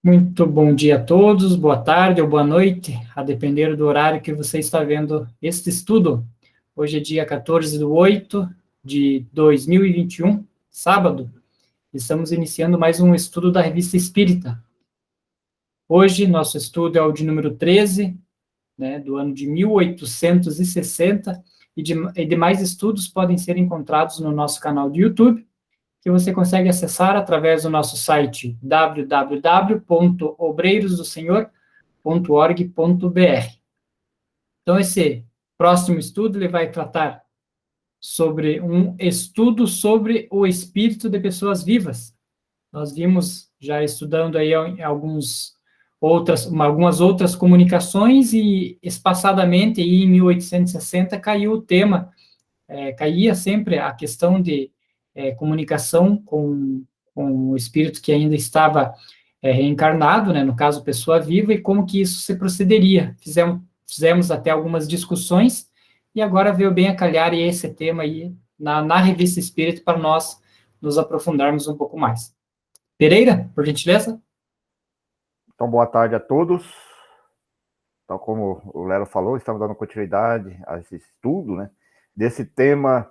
Muito bom dia a todos, boa tarde ou boa noite, a depender do horário que você está vendo este estudo. Hoje é dia 14/8 de 2021, sábado. Estamos iniciando mais um estudo da Revista Espírita. Hoje, nosso estudo é o de número 13, do ano de 1860, e demais estudos podem ser encontrados no nosso canal de YouTube, que você consegue acessar através do nosso site www.obreirosdosenhor.org.br. Então, esse próximo estudo ele vai tratar sobre um estudo sobre o espírito de pessoas vivas. Nós vimos já estudando aí algumas outras comunicações e espaçadamente aí em 1860 caiu o tema, caía sempre a questão de comunicação com o espírito que ainda estava reencarnado, no caso, pessoa viva, e como que isso se procederia. Fizemos até algumas discussões, e agora veio bem a calhar esse tema aí na Revista Espírito para nós nos aprofundarmos um pouco mais. Pereira, por gentileza? Então, boa tarde a todos. Então, como o Lero falou, estamos dando continuidade a esse estudo, desse tema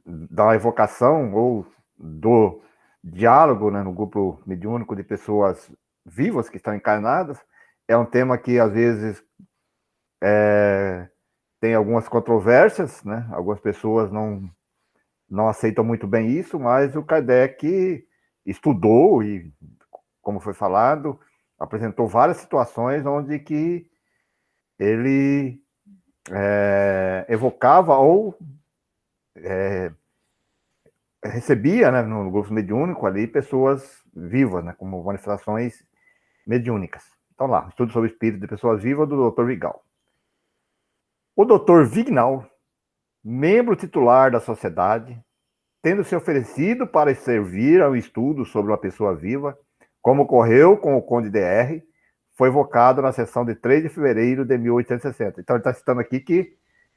da evocação ou do diálogo, no grupo mediúnico de pessoas vivas que estão encarnadas. É um tema que, às vezes, tem algumas controvérsias, Algumas pessoas não aceitam muito bem isso, mas o Kardec estudou e, como foi falado, apresentou várias situações onde que ele evocava ou recebia, no grupo mediúnico ali, pessoas vivas, como manifestações mediúnicas. Então lá, estudo sobre o espírito de pessoas vivas do Dr. Vigal. O Dr. Vignal, membro titular da sociedade, tendo se oferecido para servir ao estudo sobre uma pessoa viva, como ocorreu com o Conde DR, foi evocado na sessão de 3 de fevereiro de 1860. Então, ele está citando aqui que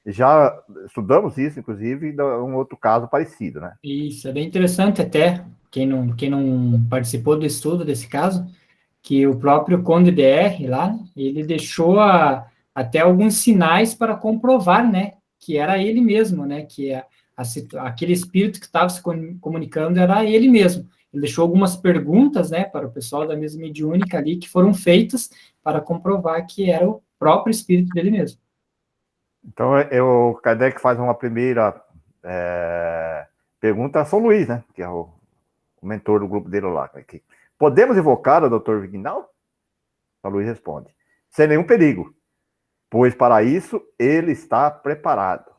já estudamos isso, inclusive, em um outro caso parecido, Isso, é bem interessante até, quem não participou do estudo desse caso, que o próprio Conde DR lá, ele deixou até alguns sinais para comprovar, que era ele mesmo, que aquele espírito que estava se comunicando era ele mesmo. Ele deixou algumas perguntas, para o pessoal da mesa mediúnica ali, que foram feitas para comprovar que era o próprio espírito dele mesmo. Então, o Kardec faz uma primeira pergunta a São Luís, que é o mentor do grupo dele lá. Aqui. Podemos evocar o Dr. Vignal? São Luís responde: sem nenhum perigo, pois para isso ele está preparado.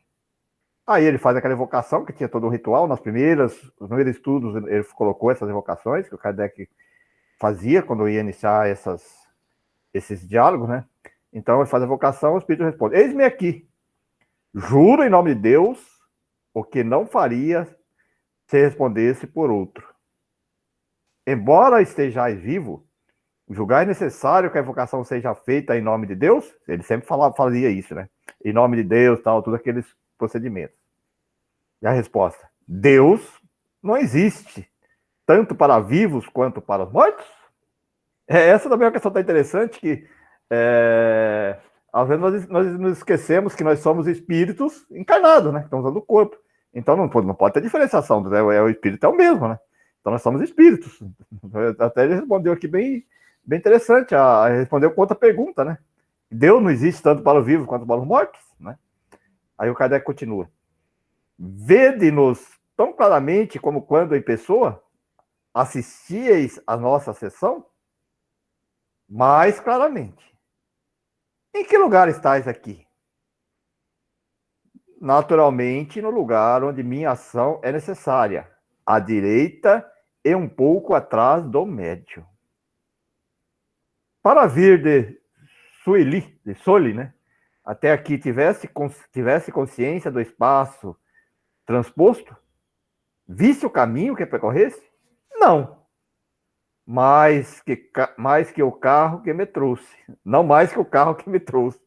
Aí ele faz aquela evocação, que tinha todo um ritual. Nos primeiros estudos, ele colocou essas evocações que o Kardec fazia quando ia iniciar esses diálogos, Então ele faz a evocação, o Espírito responde: eis-me aqui, juro em nome de Deus o que não faria se respondesse por outro. Embora estejais vivo, julgai necessário que a evocação seja feita em nome de Deus? Ele sempre fazia isso, Em nome de Deus, tal, todos aqueles procedimentos. E a resposta: Deus não existe, tanto para vivos quanto para os mortos? Essa também é uma questão tão interessante que, às vezes, nós nos esquecemos que nós somos espíritos encarnados, Estamos usando o corpo. Então, não pode ter diferenciação, o espírito é o mesmo, Então, nós somos espíritos. Até ele respondeu aqui bem interessante, respondeu com outra pergunta, Deus não existe tanto para os vivos quanto para os mortos, Aí o Kardec continua: vede-nos tão claramente como quando em pessoa assistieis à nossa sessão? Mais claramente. Em que lugar estáis aqui? Naturalmente, no lugar onde minha ação é necessária, à direita e um pouco atrás do médio. Para vir de Soli, até aqui tivesse consciência do espaço transposto? Visse o caminho que percorresse? Não. Mais que o carro que me trouxe. Não mais que o carro que me trouxe.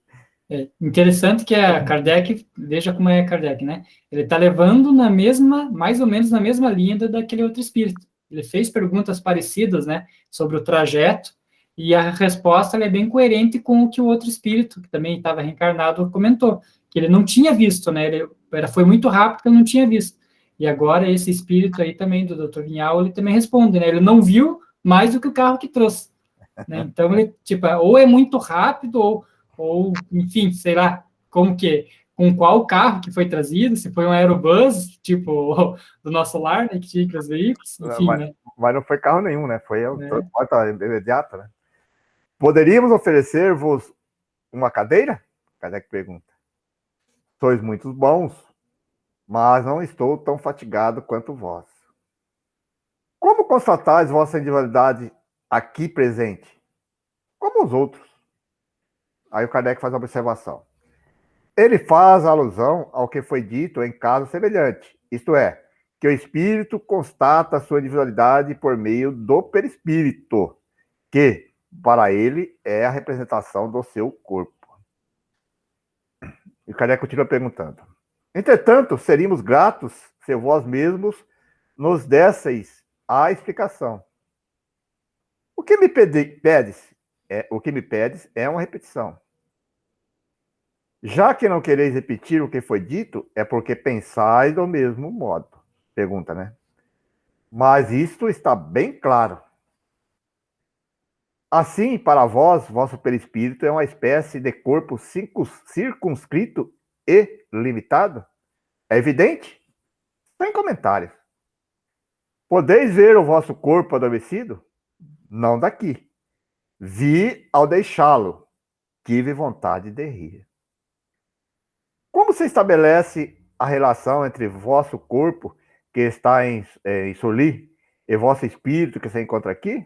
É interessante que a Kardec, veja como é Kardec, Ele está levando mais ou menos na mesma linha daquele outro espírito. ele fez perguntas parecidas, né, sobre o trajeto, e a resposta é bem coerente com o que o outro espírito, que também estava reencarnado, comentou, que ele não tinha visto, né, foi muito rápido que ele não tinha visto. E agora esse espírito aí também, do Dr. Vinhal, ele também responde, né, ele não viu mais do que o carro que trouxe. Né? Então, ele, tipo, ou é muito rápido, ou, enfim, sei lá, como que, com qual carro que foi trazido, se foi um aerobus, tipo, do nosso lar, né, que tinha que os veículos, enfim, né? Mas não foi carro nenhum, né? Foi transporte imediato, né? Poderíamos oferecer-vos uma cadeira? Kardec pergunta. Sois muito bons, mas não estou tão fatigado quanto vós. Como constatais vossa individualidade aqui presente? Como os outros. Aí o Kardec faz a observação. Ele faz alusão ao que foi dito em caso semelhante, isto é, que o espírito constata a sua individualidade por meio do perispírito, que, para ele, é a representação do seu corpo. E o Kardec continua perguntando. Entretanto, seríamos gratos se vós mesmos nos desseis a explicação. O que me pedes é uma repetição. Já que não quereis repetir o que foi dito, é porque pensais do mesmo modo. Pergunta, né? Mas isto está bem claro. Assim, para vós, vosso perispírito é uma espécie de corpo circunscrito e limitado? É evidente? Sem comentários. Podeis ver o vosso corpo adormecido? Não daqui. Vi ao deixá-lo. Tive vontade de rir. Como se estabelece a relação entre vosso corpo, que está em Suli, e vosso espírito, que se encontra aqui?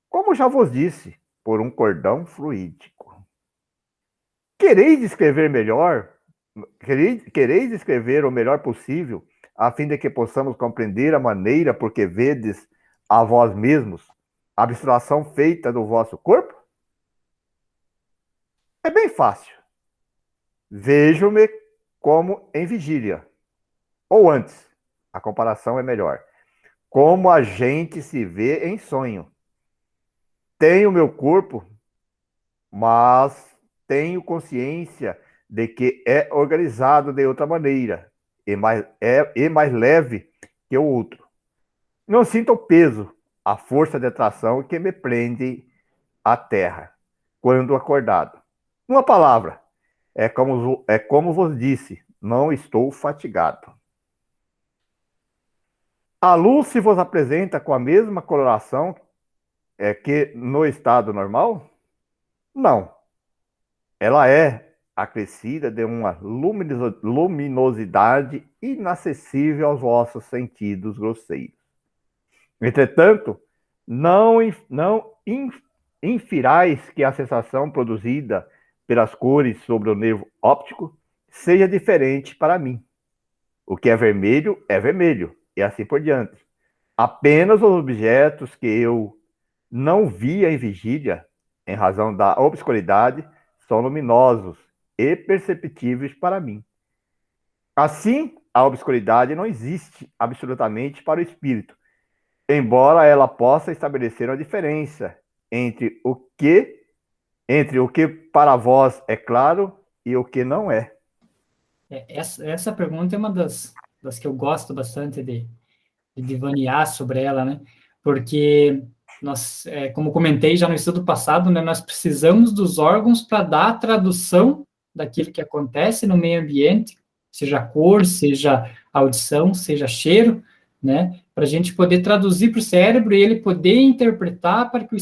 Como já vos disse, por um cordão fluídico. Quereis descrever o melhor possível, a fim de que possamos compreender a maneira por que vedes a vós mesmos a abstração feita do vosso corpo? É bem fácil. Vejo-me como em vigília. Ou antes, a comparação é melhor. Como a gente se vê em sonho. Tenho meu corpo, mas tenho consciência de que é organizado de outra maneira e mais leve que o outro. Não sinto o peso, a força de atração que me prende à terra quando acordado. Uma palavra, é como vos disse, não estou fatigado. A luz se vos apresenta com a mesma coloração que no estado normal? Não. Ela é acrescida de uma luminosidade inacessível aos vossos sentidos grosseiros. Entretanto, não infirais que a sensação produzida pelas cores sobre o nervo óptico seja diferente para mim. O que é vermelho, e assim por diante. Apenas os objetos que eu não via em vigília, em razão da obscuridade, são luminosos e perceptíveis para mim. Assim, a obscuridade não existe absolutamente para o espírito, embora ela possa estabelecer uma diferença entre o que para vós é claro e o que não é. Essa pergunta é uma das que eu gosto bastante de devanear sobre ela, né? Porque nós, como comentei já no estudo passado, né, nós precisamos dos órgãos para dar a tradução daquilo que acontece no meio ambiente, seja cor, seja audição, seja cheiro, né? Para a gente poder traduzir para o cérebro e ele poder interpretar para que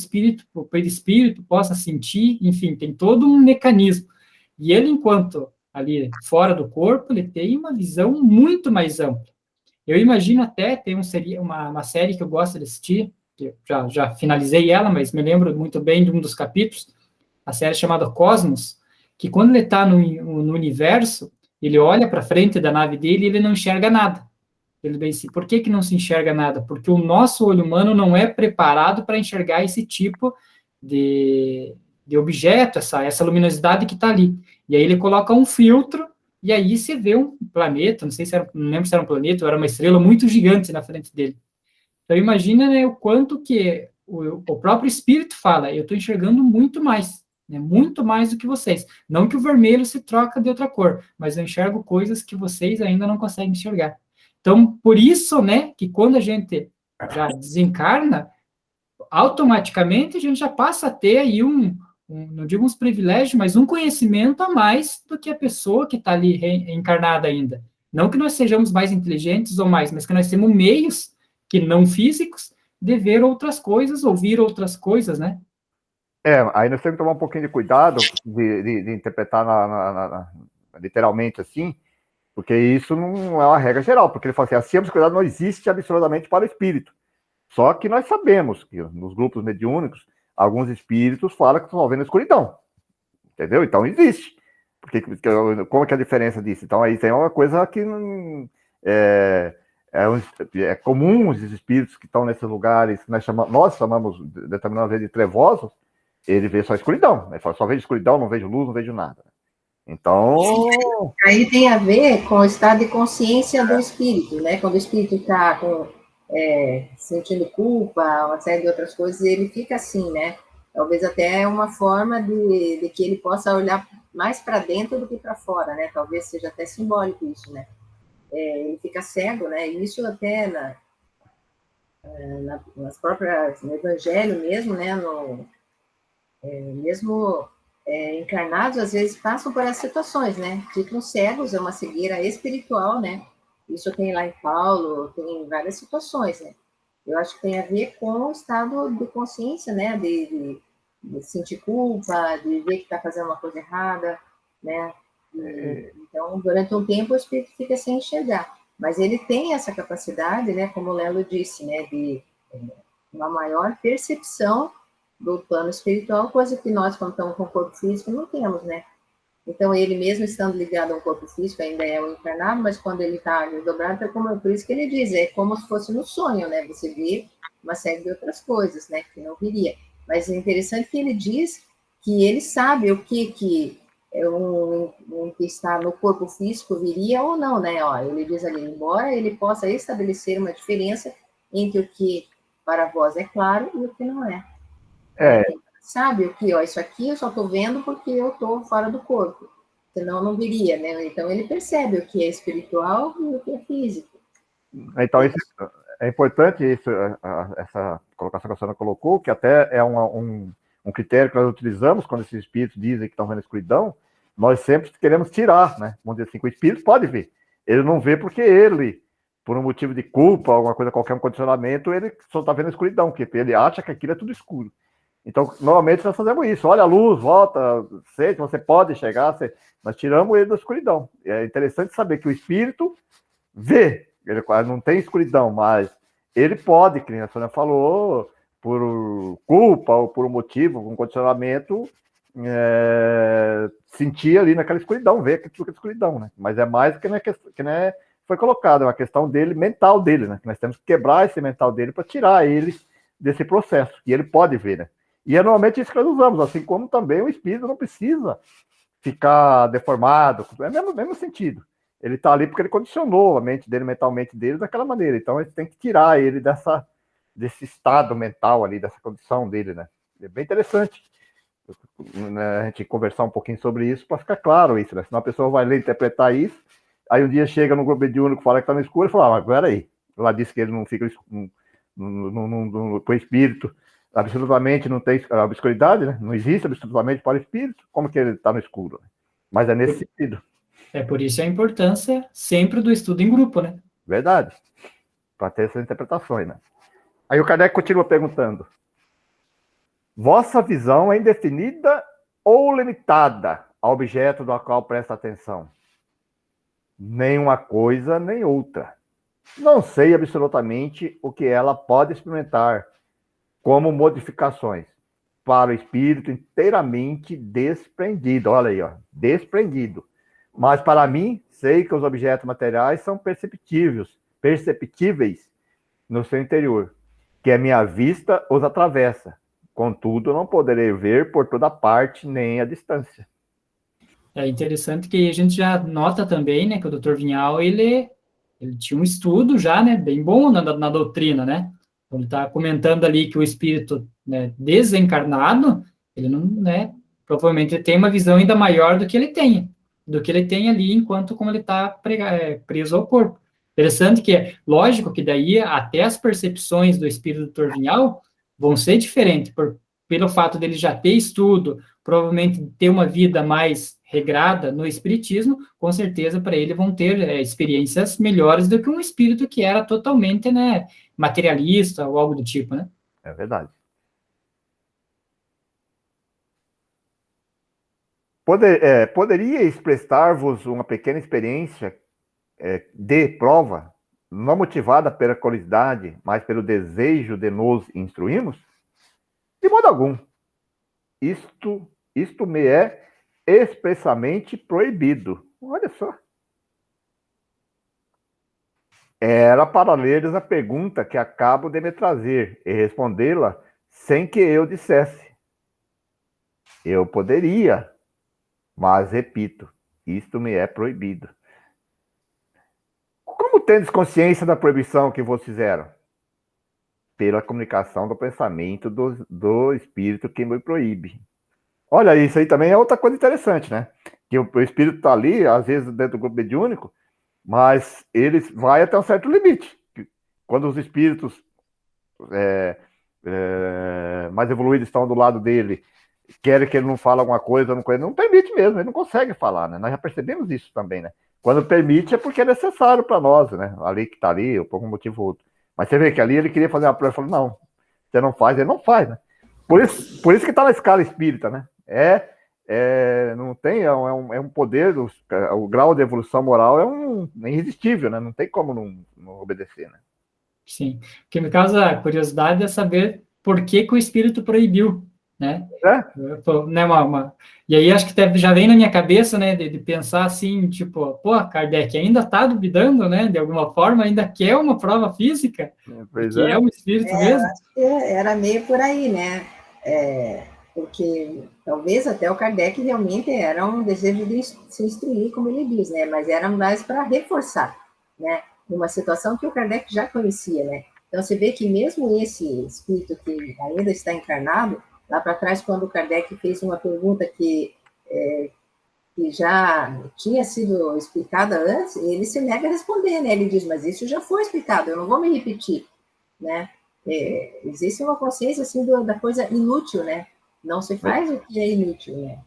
o perispírito possa sentir, enfim, tem todo um mecanismo. E ele, enquanto ali fora do corpo, ele tem uma visão muito mais ampla. Eu imagino até, tem uma série que eu gosto de assistir, que já finalizei ela, mas me lembro muito bem de um dos capítulos, a série chamada Cosmos, que quando ele está no universo, ele olha para frente da nave dele e ele não enxerga nada. Ele diz assim, por que não se enxerga nada? Porque o nosso olho humano não é preparado para enxergar esse tipo de objeto, essa luminosidade que está ali. E aí ele coloca um filtro, e aí você vê um planeta, não lembro se era um planeta ou era uma estrela muito gigante na frente dele. Então, imagina, né, o quanto que o próprio espírito fala, eu estou enxergando muito mais, né, muito mais do que vocês. Não que o vermelho se troca de outra cor, mas eu enxergo coisas que vocês ainda não conseguem enxergar. Então, por isso, né, que quando a gente já desencarna, automaticamente a gente já passa a ter aí não digo uns privilégios, mas um conhecimento a mais do que a pessoa que está ali reencarnada ainda. Não que nós sejamos mais inteligentes ou mais, mas que nós temos meios que não físicos de ver outras coisas, ouvir outras coisas, né? Aí nós temos que tomar um pouquinho de cuidado de interpretar literalmente assim, porque isso não é uma regra geral, porque ele fala assim, acima dos cuidados não existe absolutamente para o espírito. Só que nós sabemos que nos grupos mediúnicos, alguns espíritos falam que estão vendo a escuridão. Entendeu? Então existe. Como é que é a diferença disso? Então aí tem uma coisa que é comum os espíritos que estão nesses lugares, nós chamamos determinada vez de trevosos, ele vê só a escuridão. Ele fala, só vejo escuridão, não vejo luz, não vejo nada. Então. Aí tem a ver com o estado de consciência do espírito, né? Quando o espírito está sentindo culpa, uma série de outras coisas, ele fica assim, né? Talvez até uma forma de que ele possa olhar mais para dentro do que para fora, né? Talvez seja até simbólico isso, né? Ele fica cego, né? E isso até nas próprias, no Evangelho mesmo, né? Mesmo encarnados, às vezes passam por essas situações, né? Ficam cegos, é uma cegueira espiritual, né? Isso tem lá em Paulo, tem várias situações, né? Eu acho que tem a ver com o estado de consciência, né? De sentir culpa, de ver que está fazendo uma coisa errada, né? Então, durante um tempo, o espírito fica sem enxergar. Mas ele tem essa capacidade, né? Como o Lelo disse, né? De uma maior percepção do plano espiritual, coisa que nós, quando estamos com o corpo físico, não temos, né? Então, ele mesmo estando ligado ao corpo físico, ainda é o encarnado, mas quando ele está desdobrado, é como, por isso que ele diz, é como se fosse no sonho, né? Você vê uma série de outras coisas, né? Que não viria. Mas é interessante que ele diz que ele sabe o que um que está no corpo físico viria ou não, né? Ó, ele diz ali, embora ele possa estabelecer uma diferença entre o que para vós é claro e o que não é. Sabe o que, ó, isso aqui eu só estou vendo porque eu estou fora do corpo, senão não viria, né? Então ele percebe o que é espiritual e o que é físico. Então isso é importante, essa colocação que a senhora colocou, que até é um critério que nós utilizamos quando esses espíritos dizem que estão vendo escuridão, nós sempre queremos tirar, né? Vamos dizer assim, que o espírito pode ver. Ele não vê porque ele, por um motivo de culpa, alguma coisa, qualquer um condicionamento, ele só está vendo a escuridão, porque ele acha que aquilo é tudo escuro. Então, normalmente nós fazemos isso. Olha a luz, volta, sente, você pode chegar, nós tiramos ele da escuridão. É interessante saber que o espírito vê, ele não tem escuridão, mas ele pode, que a senhora falou, por culpa ou por um motivo, um condicionamento, sentir ali naquela escuridão, ver aquilo que é escuridão, né? Mas é mais que não é, foi colocado, é uma questão dele, mental dele, né? Que nós temos que quebrar esse mental dele para tirar ele desse processo, e ele pode ver, né? E é normalmente isso que nós usamos, assim como também o espírito não precisa ficar deformado, é o mesmo sentido. Ele está ali porque ele condicionou a mente dele, mentalmente dele, daquela maneira. Então, a gente tem que tirar ele desse estado mental ali, dessa condição dele, né? É bem interessante a gente conversar um pouquinho sobre isso para ficar claro isso, né? Senão a pessoa vai ler interpretar isso, aí um dia chega no grupo mediúnico, fala que está no escuro, e fala, mas peraí, ela disse que ele não fica com o espírito, absolutamente não tem a obscuridade, né? Não existe absolutamente para o espírito, como que ele está no escuro? Mas é nesse sentido. É por isso a importância sempre do estudo em grupo, né? Verdade. Para ter essas interpretações, né? Aí o Kardec continua perguntando: vossa visão é indefinida ou limitada ao objeto do qual presta atenção? Nem uma coisa, nem outra. Não sei absolutamente o que ela pode experimentar como modificações para o espírito inteiramente desprendido. Olha aí, ó, desprendido. Mas para mim, sei que os objetos materiais são perceptíveis no seu interior, que a minha vista os atravessa. Contudo, não poderei ver por toda parte, nem à distância. É interessante que a gente já nota também, né, que o Dr. Vinhal, ele tinha um estudo já, né, bem bom na doutrina, né? Quando está comentando ali que o espírito, né, desencarnado, ele não, né, provavelmente tem uma visão ainda maior do que ele tem ali enquanto como ele está preso ao corpo. Interessante que é lógico que daí até as percepções do espírito do Torvinhal vão ser diferentes, pelo fato dele já ter estudo, provavelmente ter uma vida mais regrada no espiritismo, com certeza para ele vão ter experiências melhores do que um espírito que era totalmente, né, materialista ou algo do tipo, né? É verdade. Poderia expressar-vos uma pequena experiência de prova, não motivada pela curiosidade, mas pelo desejo de nos instruirmos? De modo algum. Isto me é expressamente proibido. Olha só. Era para leres a pergunta que acabo de me trazer e respondê-la sem que eu dissesse. Eu poderia, mas repito, isto me é proibido. Como tendes consciência da proibição que vos fizeram? Pela comunicação do pensamento do espírito que me proíbe. Olha, isso aí também é outra coisa interessante, né? Que o espírito está ali, às vezes dentro do grupo mediúnico, mas ele vai até um certo limite. Quando os espíritos mais evoluídos estão do lado dele, querem que ele não fale alguma coisa, não permite mesmo, ele não consegue falar, né? Nós já percebemos isso também, né? Quando permite é porque é necessário para nós, né? Ali que está ali, ou por um motivo ou outro. Mas você vê que ali ele queria fazer uma prova e falou, não, você não faz, ele não faz, né? Por isso que está na escala espírita, né? Não tem, é um poder, o grau de evolução moral é irresistível, né? Não tem como não obedecer, né? Sim, porque no caso a curiosidade é saber por que o espírito proibiu, né? E aí acho que já vem na minha cabeça, né, de pensar assim, tipo, pô, Kardec ainda está duvidando, né, de alguma forma, ainda quer uma prova física, que é um espírito mesmo. Acho que era meio por aí, né? Porque talvez até o Kardec realmente era um desejo de se instruir, como ele diz, né? Mas era mais para reforçar, né? Uma situação que o Kardec já conhecia, né? Então, você vê que mesmo esse espírito que ainda está encarnado, lá para trás, quando o Kardec fez uma pergunta que já tinha sido explicada antes, ele se nega a responder, né? Ele diz, mas isso já foi explicado, eu não vou me repetir, né? Existe uma consciência, assim, da coisa inútil, né? Não se faz o que é inútil, né?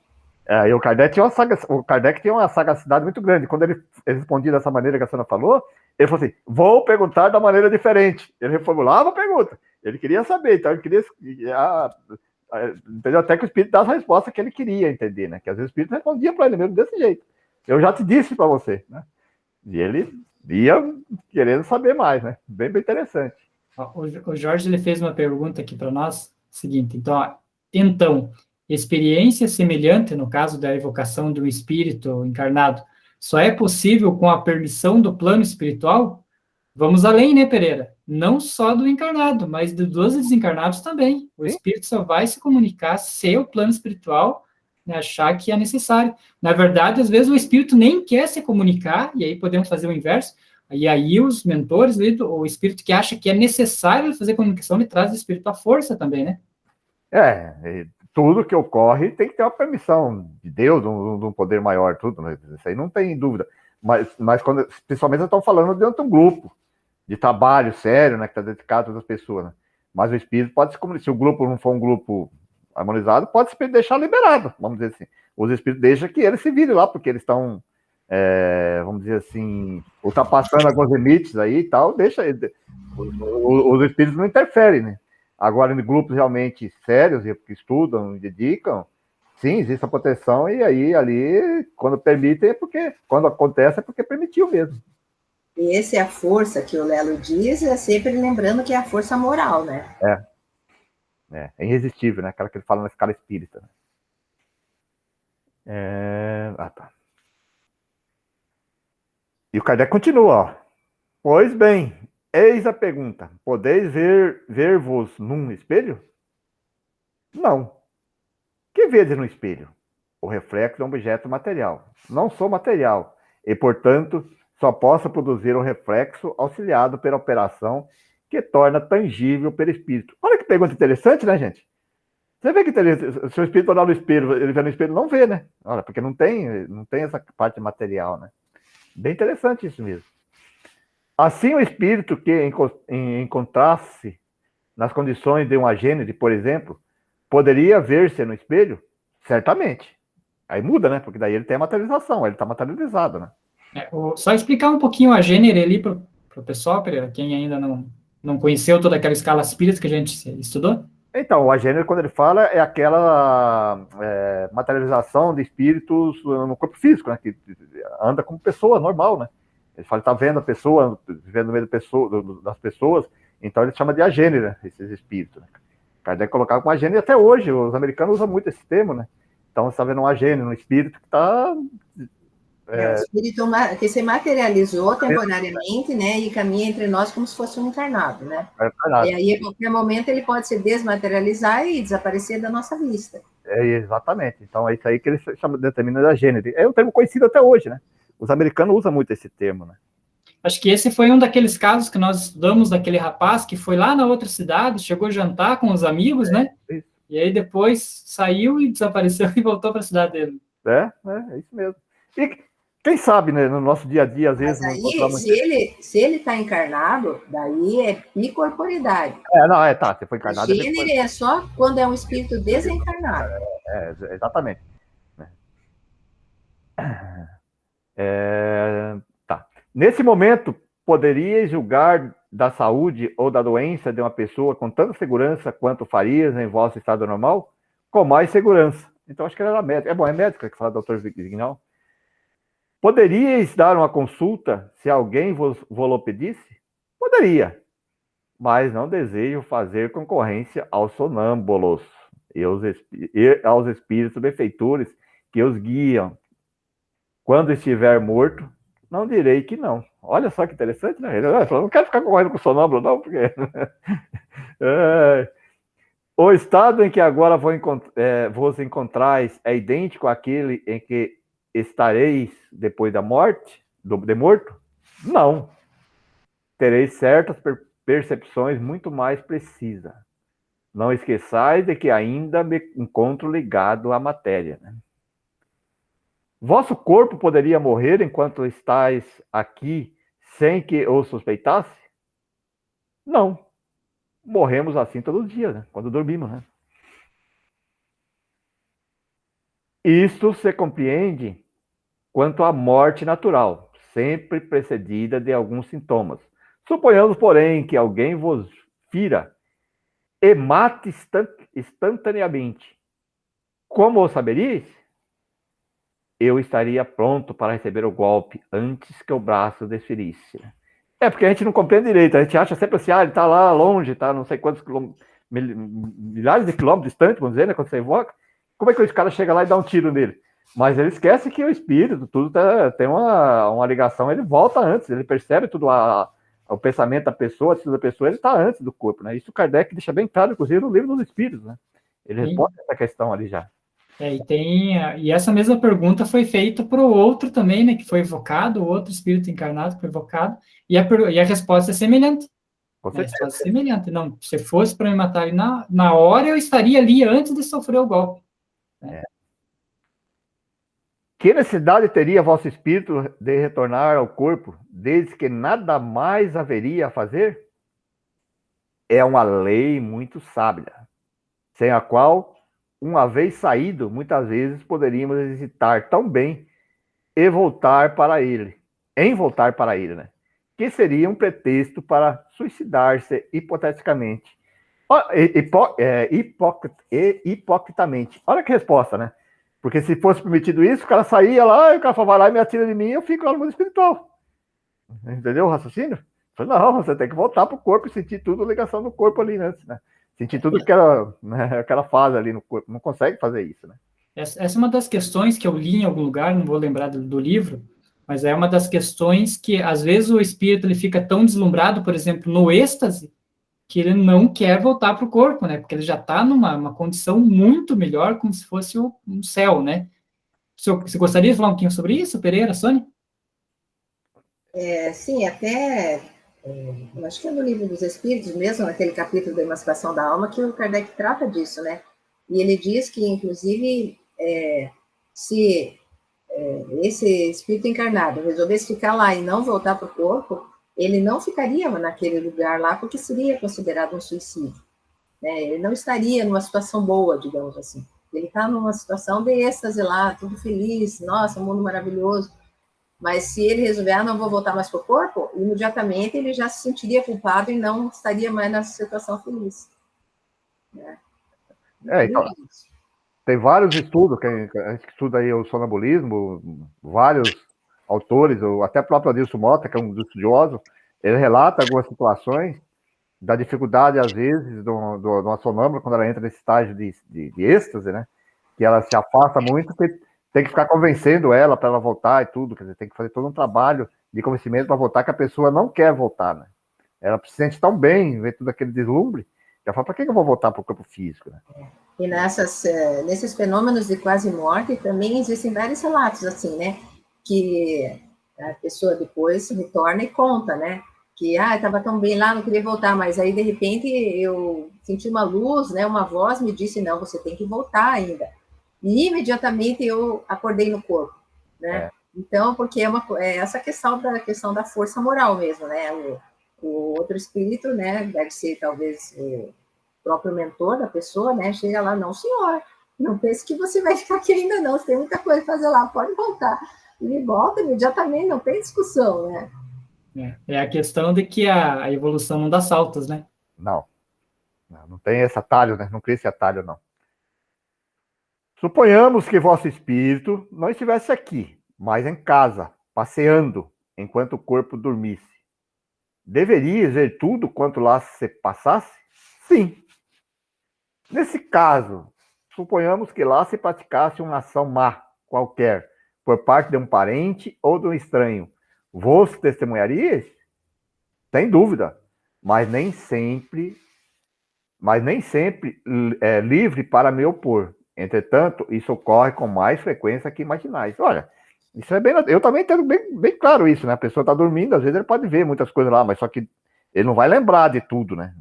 E o Kardec tinha uma sagacidade muito grande. Quando ele respondia dessa maneira que a senhora falou, ele falou assim, vou perguntar da maneira diferente. Ele reformulava a pergunta. Ele queria saber, então ele queria... entendeu? Até que o espírito dava a resposta que ele queria entender, né? Que às vezes o espírito respondia para ele mesmo desse jeito. Eu já te disse para você, né? E ele ia querendo saber mais, né? Bem interessante. O Jorge ele fez uma pergunta aqui para nós, seguinte, então, experiência semelhante, no caso da evocação de um espírito encarnado, só é possível com a permissão do plano espiritual? Vamos além, né, Pereira? Não só do encarnado, mas dos desencarnados também. O espírito só vai se comunicar se o plano espiritual, né, achar que é necessário. Na verdade, às vezes o espírito nem quer se comunicar, e aí podemos fazer o inverso, e aí os mentores, o espírito que acha que é necessário fazer comunicação, ele traz o espírito à força também, né? Tudo que ocorre tem que ter uma permissão de Deus, de um poder maior, tudo, né? Isso aí não tem dúvida. Mas quando, principalmente, estão falando dentro de um grupo de trabalho sério, né, que está dedicado a todas as pessoas, né? Mas o espírito pode se comunicar. Se o grupo não for um grupo harmonizado, pode se deixar liberado, vamos dizer assim. Os espíritos deixam que eles se virem lá, porque eles estão, vamos dizer assim, ultrapassando alguns limites aí e tal, os espíritos não interferem, né? Agora, em grupos realmente sérios, que estudam, dedicam, sim, existe a proteção, e aí, ali, quando permitem, quando acontece, é porque permitiu mesmo. E essa é a força que o Lelo diz, sempre lembrando que é a força moral, né? É irresistível, né? Aquela que ele fala na escala espírita. Tá. E o Kardec continua, ó. Pois bem, eis a pergunta. Podeis ver-vos num espelho? Não. Que vedes no espelho? O reflexo de um objeto material. Não sou material, e, portanto, só posso produzir um reflexo auxiliado pela operação que torna tangível pelo espírito. Olha que pergunta interessante, né, gente? Você vê que se o espírito olhar no espelho, ele vê no espelho, não vê, né? Olha, porque não tem essa parte material, né? Bem interessante isso mesmo. Assim, o espírito que encontrasse nas condições de um agênese, por exemplo, poderia ver-se no espelho? Certamente. Aí muda, né? Porque daí ele tem a materialização, ele está materializado, né? Só explicar um pouquinho a gênero ali para o pessoal, para quem ainda não conheceu toda aquela escala espírita que a gente estudou. Então, o agênero, quando ele fala, é aquela materialização de espíritos no corpo físico, né? Que anda como pessoa normal, né? Ele fala que está vendo a pessoa, vivendo no meio das pessoas, então ele chama de agênero, né? Esses espíritos. Né? Kardec colocava como agênero, e até hoje, os americanos usam muito esse termo, né? Então, você está vendo um agênero, um espírito que está... o espírito que se materializou temporariamente, né, e caminha entre nós como se fosse um encarnado, né? E aí, a qualquer momento, ele pode se desmaterializar e desaparecer da nossa vista. Exatamente. Então, é isso aí que ele determina da gênero. É um termo conhecido até hoje, né? Os americanos usam muito esse termo, né? Acho que esse foi um daqueles casos que nós estudamos daquele rapaz que foi lá na outra cidade, chegou a jantar com os amigos, né? Isso. E aí depois saiu e desapareceu e voltou para a cidade dele. É isso mesmo. E quem sabe, né, no nosso dia a dia, às vezes... Mas aí, se ele está encarnado, daí é bicorporidade. Você foi encarnado... Gênero é só quando é um espírito desencarnado. Exatamente. Tá. Nesse momento, poderíeis julgar da saúde ou da doença de uma pessoa com tanta segurança quanto farias em vosso estado normal? Com mais segurança. Então, acho que ele era médico. É médico que fala, doutor Vignal. Poderíeis dar uma consulta se alguém vos pedisse? Poderia, mas não desejo fazer concorrência aos sonâmbulos e aos espíritos benfeitores que os guiam. Quando estiver morto, não direi que não. Olha só que interessante, né? Ele falou, não quero ficar correndo com o sonâmbulo, não, porque... O estado em que agora vos encontrais é idêntico àquele em que estareis depois da morte, de morto? Não. Tereis certas percepções muito mais precisas. Não esqueçais de que ainda me encontro ligado à matéria. Né? Vosso corpo poderia morrer enquanto estáis aqui sem que o suspeitasse? Não. Morremos assim todos os dias, né? Quando dormimos, né? Isto se compreende quanto à morte natural, sempre precedida de alguns sintomas. Suponhamos, porém, que alguém vos fira e mate instantaneamente. Como o saberíeis? Eu estaria pronto para receber o golpe antes que o braço desferisse. Porque a gente não compreende direito, a gente acha sempre assim, ele está lá longe, está não sei quantos milhares de quilômetros distante, vamos dizer, né, quando você invoca. Como é que os caras chegam lá e dão um tiro nele? Mas ele esquece que o espírito, tudo tem uma ligação, ele volta antes, ele percebe tudo, o pensamento da pessoa, a atitude da pessoa, ele está antes do corpo, né? Isso o Kardec deixa bem claro, inclusive, no livro dos Espíritos, né? Ele responde essa questão ali já. E essa mesma pergunta foi feita para o outro também, né? Que foi evocado, o outro espírito encarnado que foi evocado, e a resposta é semelhante. Com certeza. A resposta é semelhante. Não, se fosse para me matar ali na hora, eu estaria ali antes de sofrer o golpe. Né? Que necessidade teria vosso espírito de retornar ao corpo, desde que nada mais haveria a fazer? É uma lei muito sábia, sem a qual, uma vez saído, muitas vezes poderíamos hesitar tão bem em voltar para ele, né? Que seria um pretexto para suicidar-se hipoteticamente. Hipocritamente. Olha que resposta, né? Porque se fosse permitido isso, o cara saía lá, e o cara vai lá e me atira de mim, eu fico lá no mundo espiritual. Entendeu o raciocínio? Não, você tem que voltar pro corpo e sentir tudo a ligação do corpo ali antes, né? Sentir tudo aquela fase ali no corpo. Não consegue fazer isso, né? Essa é uma das questões que eu li em algum lugar, não vou lembrar do livro, mas é uma das questões que, às vezes, o espírito ele fica tão deslumbrado, por exemplo, no êxtase, que ele não quer voltar para o corpo, né? Porque ele já está numa condição muito melhor, como se fosse um céu, né? Você gostaria de falar um pouquinho sobre isso, Pereira, Sônia? Sim, até Eu acho que é no Livro dos Espíritos mesmo, naquele capítulo da emancipação da alma, que o Kardec trata disso, né? E ele diz que, inclusive, se esse espírito encarnado resolvesse ficar lá e não voltar para o corpo, ele não ficaria naquele lugar lá, porque seria considerado um suicídio, né? Ele não estaria numa situação boa, digamos assim. Ele está numa situação de êxtase lá, tudo feliz, nossa, um mundo maravilhoso. Mas se ele resolver, não vou voltar mais para o corpo, imediatamente ele já se sentiria culpado e não estaria mais nessa situação feliz. Né? Então, tem vários estudos, que a gente estuda aí o sonambulismo, vários autores, ou até o próprio Adilson Mota, que é um dos estudiosos, ele relata algumas situações da dificuldade, às vezes, de uma sonâmbula, quando ela entra nesse estágio de êxtase, né? Que ela se afasta muito, tem que ficar convencendo ela para ela voltar e tudo, quer dizer, tem que fazer todo um trabalho de convencimento para voltar, que a pessoa não quer voltar, né? Ela se sente tão bem, vê tudo aquele deslumbre, que ela fala, para que eu vou voltar para o corpo físico, né? E nesses fenômenos de quase morte também existem vários relatos assim, né? Que a pessoa depois retorna e conta, né? Que estava tão bem lá, não queria voltar, mas aí de repente eu senti uma luz, né? Uma voz me disse não, você tem que voltar ainda. E imediatamente eu acordei no corpo, né? Então, porque é essa questão da força moral mesmo, né? O outro espírito, né? Deve ser talvez próprio mentor da pessoa, né? Chega lá, não, senhor, não pense que você vai ficar aqui ainda não, você tem muita coisa a fazer lá, pode voltar. Ele volta imediatamente, não tem discussão, né? É a questão de que a evolução não dá saltos, né? Não tem esse atalho, né? Não cria esse atalho, não. Suponhamos que vosso espírito não estivesse aqui, mas em casa, passeando, enquanto o corpo dormisse. Deveria ver tudo quanto lá se passasse? Sim. Nesse caso, suponhamos que lá se praticasse uma ação má, qualquer, por parte de um parente ou de um estranho. Vos testemunharias? Sem dúvida, mas nem sempre é livre para me opor. Entretanto, isso ocorre com mais frequência que imaginais. Olha, isso é bem. Eu também tenho bem claro isso, né? A pessoa está dormindo, às vezes ele pode ver muitas coisas lá, mas só que ele não vai lembrar de tudo, né?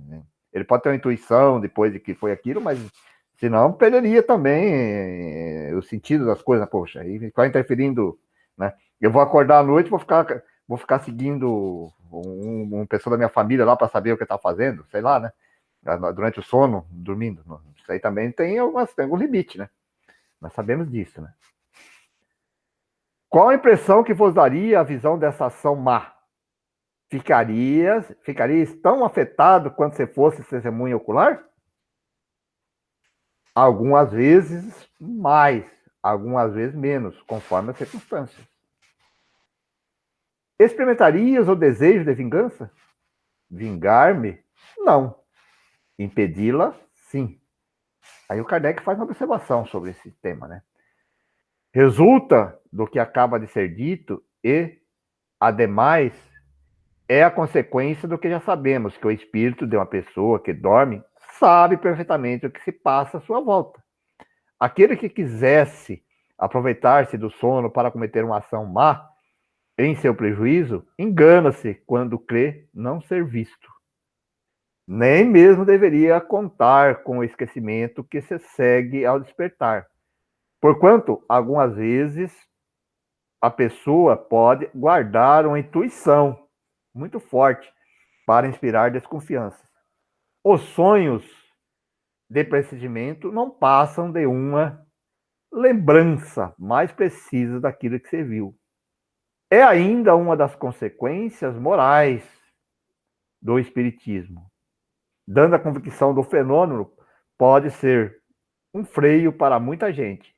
Ele pode ter uma intuição depois de que foi aquilo, mas senão perderia também o sentido das coisas. Poxa, aí vai interferindo, né? Eu vou acordar à noite, vou ficar seguindo uma pessoa da minha família lá para saber o que está fazendo, sei lá, né? Durante o sono, dormindo. Isso aí também tem algum limite, né? Nós sabemos disso, né? Qual a impressão que vos daria a visão dessa ação má? Ficarias tão afetado quanto se fosse testemunha ocular? Algumas vezes mais, algumas vezes menos, conforme as circunstâncias. Experimentarias o desejo de vingança? Vingar-me? Não. Impedi-la? Sim. Aí o Kardec faz uma observação sobre esse tema, né? Resulta do que acaba de ser dito e, ademais, é a consequência do que já sabemos, que o espírito de uma pessoa que dorme sabe perfeitamente o que se passa à sua volta. Aquele que quisesse aproveitar-se do sono para cometer uma ação má, em seu prejuízo, engana-se quando crê não ser visto. Nem mesmo deveria contar com o esquecimento que se segue ao despertar. Porquanto, algumas vezes, a pessoa pode guardar uma intuição muito forte para inspirar desconfiança. Os sonhos de pressentimento não passam de uma lembrança mais precisa daquilo que você viu. É ainda uma das consequências morais do espiritismo. Dando a convicção do fenômeno, pode ser um freio para muita gente.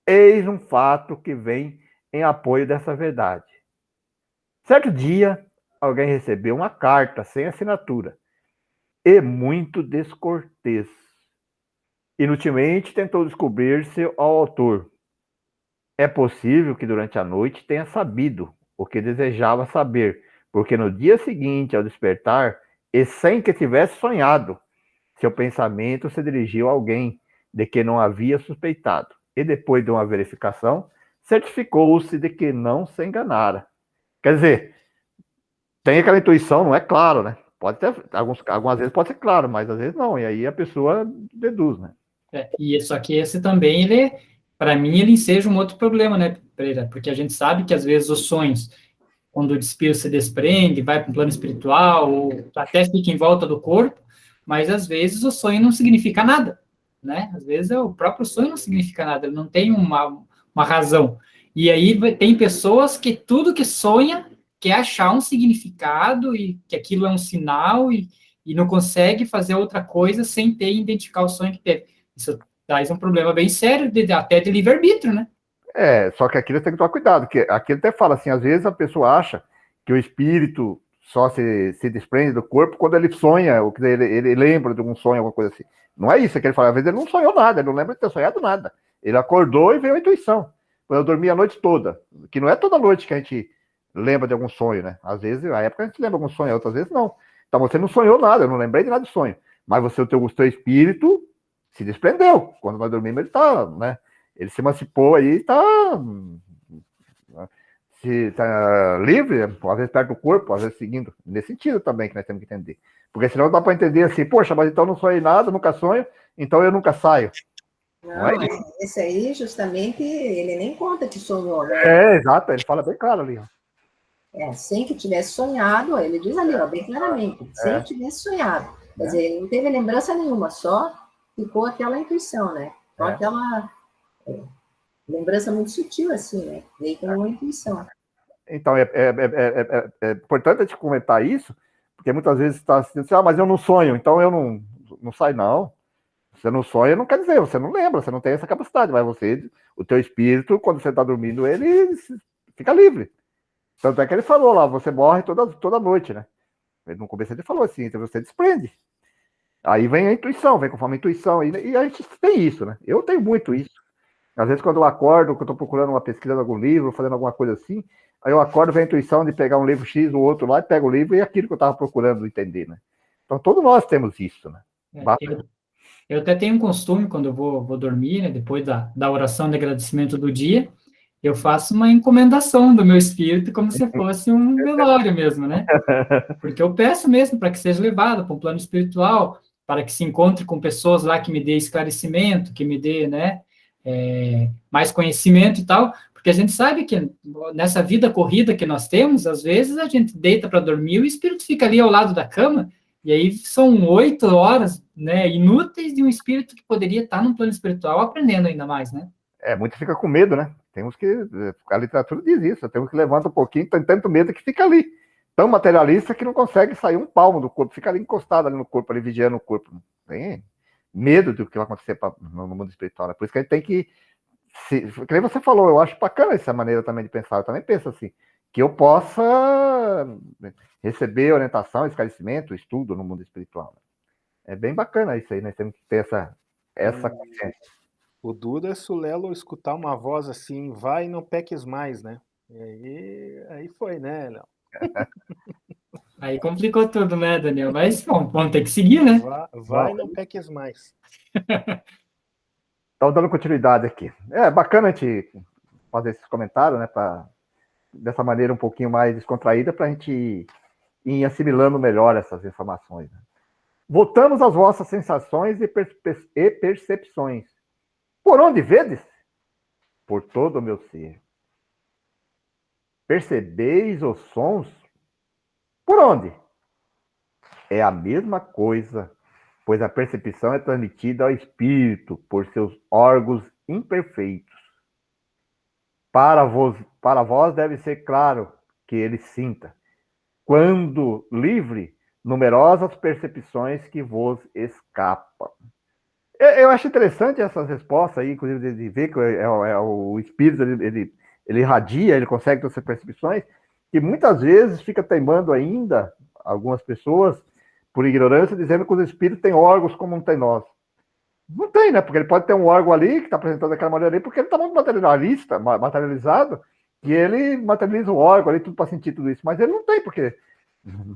Eis um fato que vem em apoio dessa verdade. Certo dia, alguém recebeu uma carta sem assinatura e muito descortês. Inutilmente tentou descobrir-se ao autor. É possível que durante a noite tenha sabido o que desejava saber, porque no dia seguinte, ao despertar, e sem que tivesse sonhado, seu pensamento se dirigiu a alguém de que não havia suspeitado, e depois de uma verificação, certificou-se de que não se enganara. Quer dizer, tem aquela intuição, não é claro, né? Pode ter, algumas vezes pode ser claro, mas às vezes não, e aí a pessoa deduz, né? E só que esse também, ele, para mim, ele enseja um outro problema, né, Pereira? Porque a gente sabe que às vezes os sonhos, quando o espírito se desprende, vai para um plano espiritual, ou até fica em volta do corpo, mas às vezes o sonho não significa nada, né? Às vezes o próprio sonho não significa nada, ele não tem uma razão. E aí tem pessoas que tudo que sonha quer achar um significado e que aquilo é um sinal e não consegue fazer outra coisa sem ter identificar o sonho que teve. Isso traz um problema bem sério, até de livre-arbítrio, né? Só que aquilo tem que tomar cuidado, porque aqui até fala assim, às vezes a pessoa acha que o espírito só se desprende do corpo quando ele sonha, ou ele lembra de um sonho, alguma coisa assim. Não é isso que ele fala, às vezes ele não sonhou nada, ele não lembra de ter sonhado nada. Ele acordou e veio a intuição. Eu dormi a noite toda, que não é toda noite que a gente lembra de algum sonho, né? Às vezes, na época a gente lembra de algum sonho, outras vezes não. Então você não sonhou nada, eu não lembrei de nada de sonho. Mas o teu espírito se desprendeu. Quando nós dormimos, ele tá, né? Ele se emancipou aí, tá livre, às vezes perto do corpo, às vezes seguindo. Nesse sentido também que nós temos que entender. Porque senão dá para entender assim, poxa, mas então eu não sonhei nada, nunca sonho, então eu nunca saio. Não, esse aí, justamente, ele nem conta que sonhou, né? Exato, ele fala bem claro ali. Ó. Sem que tivesse sonhado, ele diz ali, ó, bem claramente, sem que tivesse sonhado. Quer dizer, ele não teve lembrança nenhuma, só ficou aquela intuição, né? Só aquela lembrança muito sutil, assim, né? Veio como uma intuição. Então, é importante a gente comentar isso, porque muitas vezes está assim, mas eu não sonho, então eu não saio, não. Você não sonha, não quer dizer, você não lembra, você não tem essa capacidade, mas o teu espírito, quando você está dormindo, ele fica livre. Tanto é que ele falou lá, você morre toda noite, né? No começo ele falou assim, então você desprende. Aí vem a intuição, vem conforme a intuição, e a gente tem isso, né? Eu tenho muito isso. Às vezes, quando eu acordo, que eu estou procurando uma pesquisa de algum livro, fazendo alguma coisa assim, aí eu acordo, vem a intuição de pegar um livro X ou outro lá, e pego o livro e é aquilo que eu estava procurando entender, né? Então, todos nós temos isso, né? Eu até tenho um costume, quando eu vou dormir, né, depois da oração de agradecimento do dia, eu faço uma encomendação do meu espírito como se fosse um velório mesmo, né? Porque eu peço mesmo para que seja levado para um plano espiritual, para que se encontre com pessoas lá que me dê esclarecimento, que me dê, né, mais conhecimento e tal, porque a gente sabe que nessa vida corrida que nós temos, às vezes a gente deita para dormir e o espírito fica ali ao lado da cama, e aí são 8 horas, né, inúteis de um espírito que poderia estar num plano espiritual aprendendo ainda mais, né? Muito fica com medo, né? Temos que, a literatura diz isso, temos que levantar um pouquinho, tem tanto medo que fica ali. Tão materialista que não consegue sair um palmo do corpo, fica ali encostado ali no corpo, ali vigiando o corpo. Tem medo do que vai acontecer no mundo espiritual, né? Por isso que a gente tem que, que nem você falou, eu acho bacana essa maneira também de pensar, eu também penso assim, que eu possa receber orientação, esclarecimento, estudo no mundo espiritual. É bem bacana isso aí, nós temos que ter essa consciência. O duro é se o Lelo escutar uma voz assim, vai e não peques mais, né? E aí foi, né, Léo? Aí complicou tudo, né, Daniel? Mas, bom, vamos ter que seguir, né? Vai e não peques mais. Então, dando continuidade aqui. É bacana a gente fazer esses comentários, né, dessa maneira um pouquinho mais descontraída, para a gente ir assimilando melhor essas informações. Né? Voltamos às vossas sensações e percepções. Por onde vedes? Por todo o meu ser. Percebeis os sons? Por onde? É a mesma coisa, pois a percepção é transmitida ao espírito por seus órgãos imperfeitos. Para vós deve ser claro que ele sinta, quando livre, numerosas percepções que vos escapam. Eu acho interessante essas respostas aí, inclusive de ver que o espírito, ele irradia, ele consegue ter essas percepções, que muitas vezes fica teimando ainda, algumas pessoas, por ignorância, dizendo que os espíritos têm órgãos como não tem nós. Não tem, né? Porque ele pode ter um órgão ali, que está apresentando daquela maneira ali, porque ele está muito materializado, e ele materializa o órgão ali, tudo para sentir tudo isso. Mas ele não tem, porque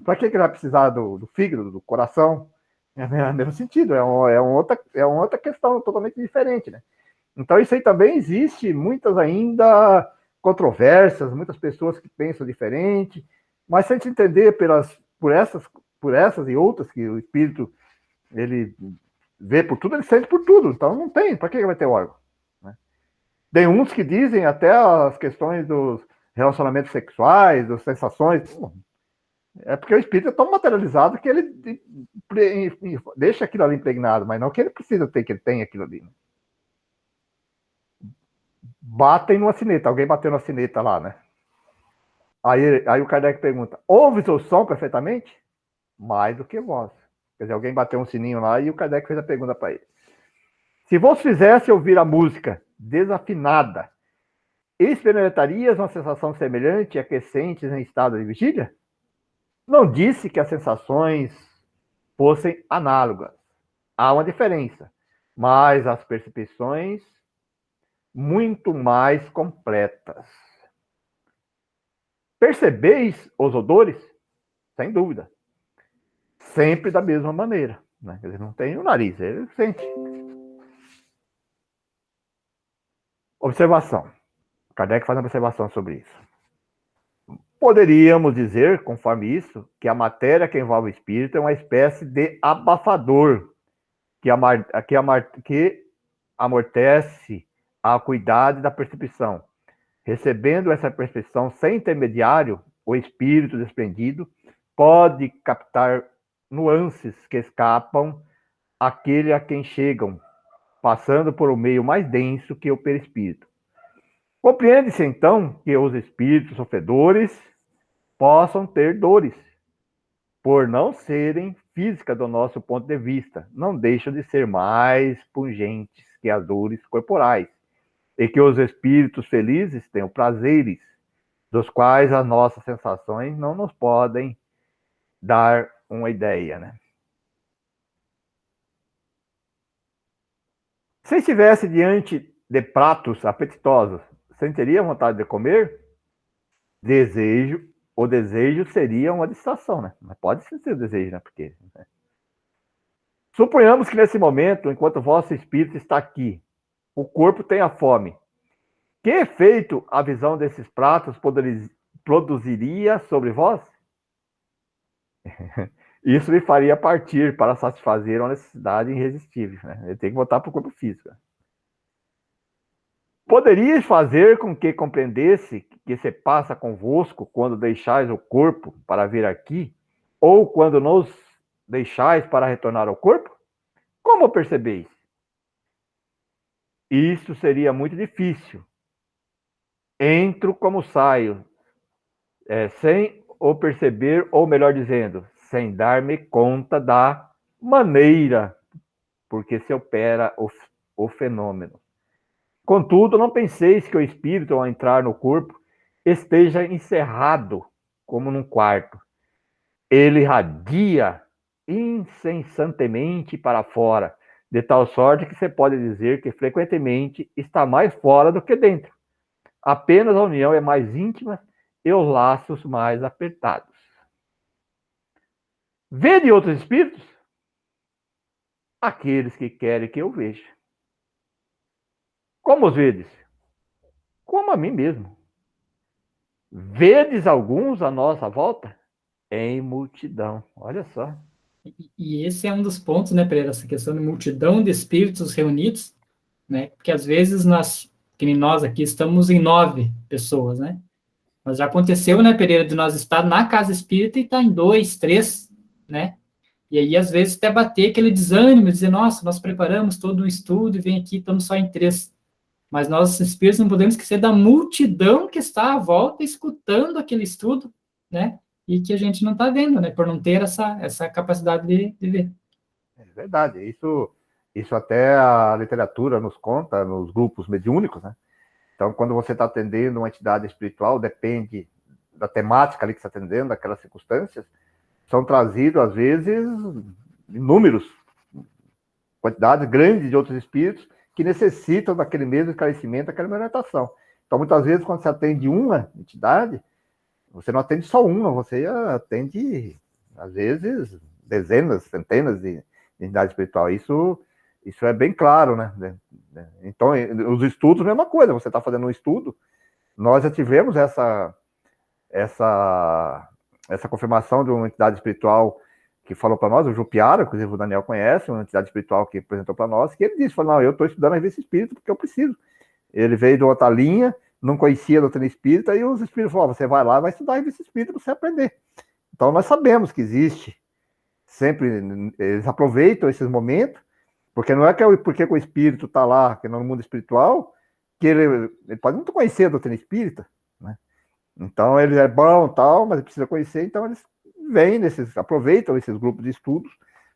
para que ele vai precisar do fígado, do coração? É o mesmo sentido, é uma outra questão totalmente diferente, né? Então, isso aí também existe, muitas ainda controvérsias, muitas pessoas que pensam diferente, Mas se a gente entender por essas e outras, que o espírito, ele vê por tudo, ele sente por tudo. Então não tem, para que vai ter órgão? Né? Tem uns que dizem até as questões dos relacionamentos sexuais, das sensações. É porque o espírito é tão materializado que ele deixa aquilo ali impregnado, mas não que ele precisa ter, que ele tem aquilo ali. Né? Batem numa sineta, alguém bateu na sineta lá, né? Aí o Kardec pergunta, ouves o som perfeitamente? Mais do que vós. Quer dizer, alguém bateu um sininho lá e o Kardec fez a pergunta para ele. Se vos fizesse ouvir a música desafinada, experimentarias uma sensação semelhante a crescentes em estado de vigília? Não disse que as sensações fossem análogas. Há uma diferença, mas as percepções muito mais completas. Percebeis os odores? Sem dúvida. Sempre da mesma maneira. Né? Ele não tem o nariz, ele sente. Observação. Kardec faz uma observação sobre isso. Poderíamos dizer, conforme isso, que a matéria que envolve o espírito é uma espécie de abafador que amortece a acuidade da percepção. Recebendo essa percepção sem intermediário, o espírito desprendido pode captar nuances que escapam àquele a quem chegam, passando por um meio mais denso que o perispírito. Compreende-se, então, que os espíritos sofredores possam ter dores, por não serem físicas do nosso ponto de vista, não deixam de ser mais pungentes que as dores corporais, e que os espíritos felizes tenham prazeres, dos quais as nossas sensações não nos podem dar uma ideia, né? Se estivesse diante de pratos apetitosos, sentiria vontade de comer? O desejo seria uma distração, né? Mas pode ser o desejo, né? Porque, né? Suponhamos que nesse momento, enquanto o vosso espírito está aqui, o corpo tenha fome. Que efeito a visão desses pratos produziria sobre vós? Isso lhe faria partir para satisfazer uma necessidade irresistível. Né? Ele tem que voltar para o corpo físico. Poderias fazer com que compreendesse que se passa convosco quando deixais o corpo para vir aqui, ou quando nos deixais para retornar ao corpo? Como percebeis? Isso seria muito difícil. Entro como saio, sem o perceber, ou melhor dizendo, sem dar-me conta da maneira porque se opera o fenômeno. Contudo, não penseis que o espírito, ao entrar no corpo, esteja encerrado como num quarto. Ele irradia incessantemente para fora, de tal sorte que se pode dizer que frequentemente está mais fora do que dentro. Apenas a união é mais íntima e os laços mais apertados. Vede outros espíritos? Aqueles que querem que eu veja. Como os vedes? Como a mim mesmo. Vedes alguns à nossa volta? Em multidão. Olha só. E esse é um dos pontos, né, Pereira, essa questão de multidão de espíritos reunidos, né, porque às vezes que nem nós aqui, estamos em 9 pessoas, né, mas já aconteceu, né, Pereira, de nós estar na casa espírita e estar em 2, 3, né, e aí às vezes até bater aquele desânimo, dizer, nossa, nós preparamos todo um estudo e vem aqui, estamos só em 3, mas nós espíritos não podemos esquecer da multidão que está à volta escutando aquele estudo, né, e que a gente não está vendo, né, por não ter essa capacidade de ver. É verdade, isso até a literatura nos conta, nos grupos mediúnicos, né? Então, quando você está atendendo uma entidade espiritual, depende da temática ali que você está atendendo, daquelas circunstâncias, são trazidos, às vezes, inúmeros, quantidades grandes de outros espíritos que necessitam daquele mesmo esclarecimento, daquela mesma orientação. Então, muitas vezes, quando você atende uma entidade, você não atende só uma, você atende, às vezes, dezenas, centenas de entidades espirituais. Isso é bem claro, né? Então, os estudos, a mesma coisa. Você está fazendo um estudo, nós já tivemos essa essa confirmação de uma entidade espiritual que falou para nós, o Jupiara, inclusive o Daniel conhece, uma entidade espiritual que apresentou para nós, que ele disse, falou, não, eu estou estudando a revista espírita porque eu preciso. Ele veio de outra linha, não conhecia a doutrina espírita, e os espíritos falaram, você vai lá, vai estudar a revista espírita para você aprender. Então nós sabemos que existe, sempre, eles aproveitam esses momentos, porque não é que porque o espírito está lá, que no mundo espiritual, que ele pode não conhecer a doutrina espírita, né? Então ele é bom tal, mas ele precisa conhecer, então eles vêm aproveitam esses grupos de estudos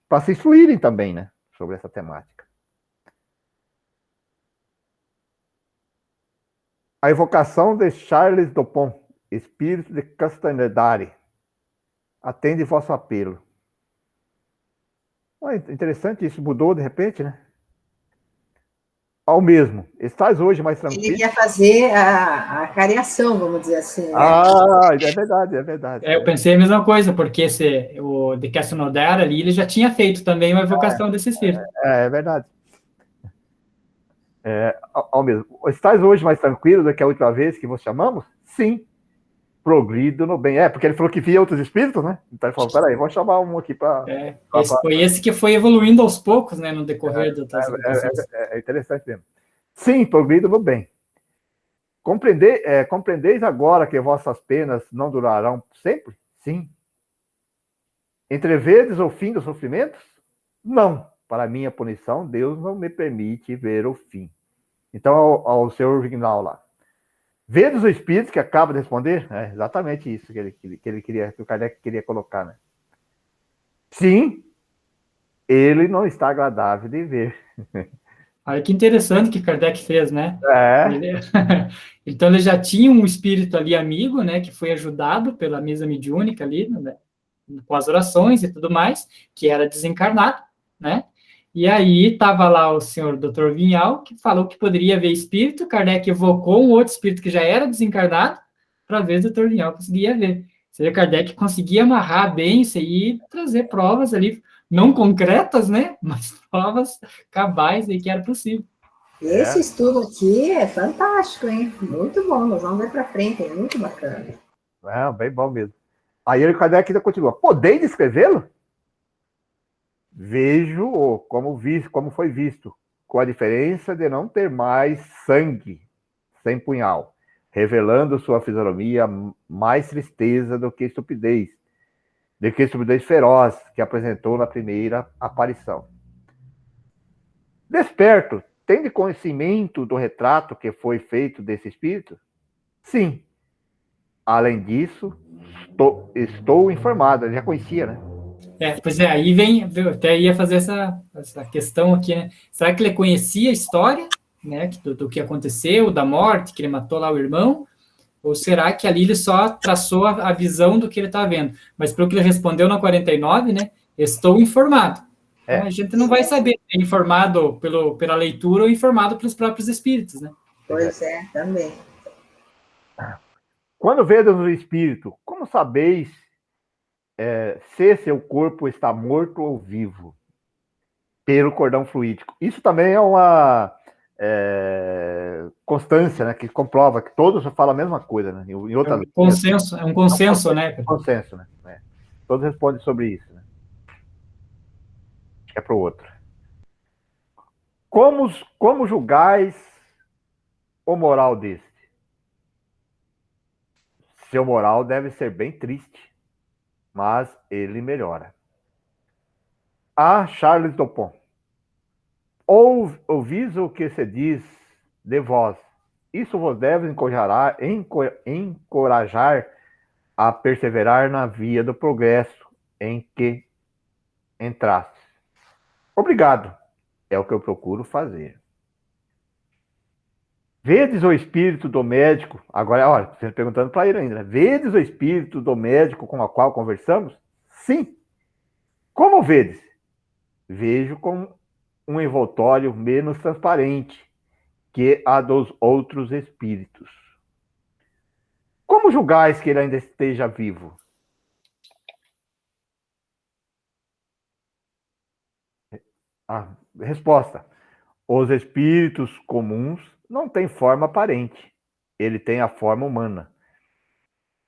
para se instruírem também, né, sobre essa temática. A evocação de Charles Dupont, espírito de Castanedari, atende vosso apelo. Interessante, isso mudou de repente, né? Ao mesmo, estás hoje mais tranquilo? Ele quer fazer a cariação, vamos dizer assim, né? Ah, é verdade, é verdade. Eu pensei a mesma coisa, porque o de Castelnaudary ali, ele já tinha feito também uma evocação desse espírito. É verdade. Ao mesmo, estás hoje mais tranquilo do que a última vez que vos chamamos? Sim. Progrido no bem. Porque ele falou que via outros espíritos, né? Então ele falou, peraí, vou chamar um aqui para... Foi esse que foi evoluindo aos poucos, né, no decorrer das evocações. É interessante mesmo. Sim, progrido no bem. Compreendeis agora que vossas penas não durarão sempre? Sim. Entrevedes o fim dos sofrimentos? Não. Para minha punição, Deus não me permite ver o fim. Então, ao seu original lá. Vedes o espírito que acaba de responder? É exatamente isso que o Kardec queria colocar, né? Sim, ele não está agradável de ver. Olha que interessante que Kardec fez, né? É. Então ele já tinha um espírito ali amigo, né, que foi ajudado pela mesa mediúnica ali, né, com as orações e tudo mais, que era desencarnado, né? E aí estava lá o senhor Dr. Vinhal, que falou que poderia ver espírito, Kardec evocou um outro espírito que já era desencarnado, para ver se o Dr. Vinhal conseguia ver. Ou seja, Kardec conseguia amarrar bem isso aí e trazer provas ali, não concretas, né, mas provas cabais aí que era possível. Esse estudo aqui é fantástico, hein? Muito bom, nós vamos ver para frente, é muito bacana. É, bem bom mesmo. Aí o Kardec ainda continua, podeis descrevê-lo? Vejo como foi visto, com a diferença de não ter mais sangue sem punhal, revelando sua fisionomia mais tristeza do que estupidez feroz que apresentou na primeira aparição. Desperto, tende conhecimento do retrato que foi feito desse espírito? Sim. Além disso, estou informado, ele já conhecia, né? Pois é, aí eu até ia fazer essa questão aqui, né? Será que ele conhecia a história, né, do que aconteceu, da morte, que ele matou lá o irmão? Ou será que ali ele só traçou a visão do que ele está vendo? Mas pelo que ele respondeu na 49, né, estou informado. Então a gente não vai saber se é informado pela leitura ou informado pelos próprios espíritos, né? Pois é, também. Quando vedes o espírito, como sabeis se seu corpo está morto ou vivo? Pelo cordão fluídico. Isso também é uma constância, né, que comprova que todos falam a mesma coisa, né? Em outras consenso, é um consenso, né? Consenso, né? Todos respondem sobre isso, né? Acho que é para o outro. Como julgais o moral deste? Seu moral deve ser bem triste, mas ele melhora. A Charles Dupont. Ouvis o que se diz de vós. Isso vos deve encorajar a perseverar na via do progresso em que entraste. Obrigado. É o que eu procuro fazer. Vedes o espírito do médico, agora, olha, você perguntando para ele ainda, né? Vedes o espírito do médico com o qual conversamos? Sim. Como vedes? Vejo com um envoltório menos transparente que a dos outros espíritos. Como julgais que ele ainda esteja vivo? Resposta. Os espíritos comuns não têm forma aparente. Ele tem a forma humana.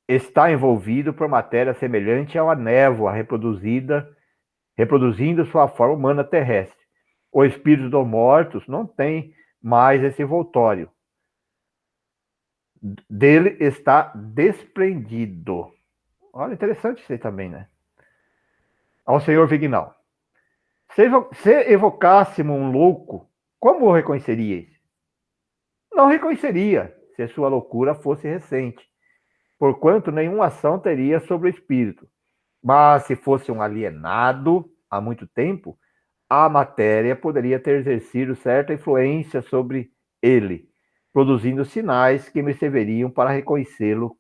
está envolvido por matéria semelhante a uma névoa reproduzindo sua forma humana terrestre. O espírito dos mortos não tem mais esse envoltório. Dele está desprendido. Olha, interessante isso aí também, né? Ao senhor Vignal. Se evocássemos um louco, como o reconheceríeis? Não reconheceria, se sua loucura fosse recente, porquanto nenhuma ação teria sobre o espírito. Mas se fosse um alienado há muito tempo, a matéria poderia ter exercido certa influência sobre ele, produzindo sinais que me serviriam para reconhecê-lo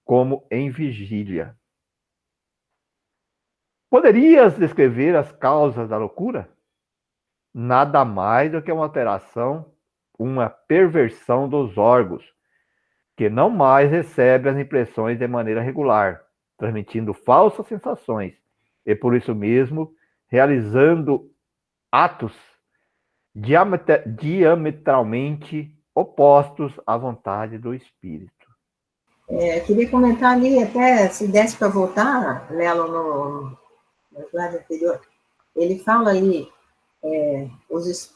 como em vigília. Poderias descrever as causas da loucura? Nada mais do que uma alteração, uma perversão dos órgãos, que não mais recebe as impressões de maneira regular, transmitindo falsas sensações, e por isso mesmo realizando atos diametralmente opostos à vontade do espírito. Queria comentar ali, até se desse para voltar, Lelo, no slide anterior, ele fala ali,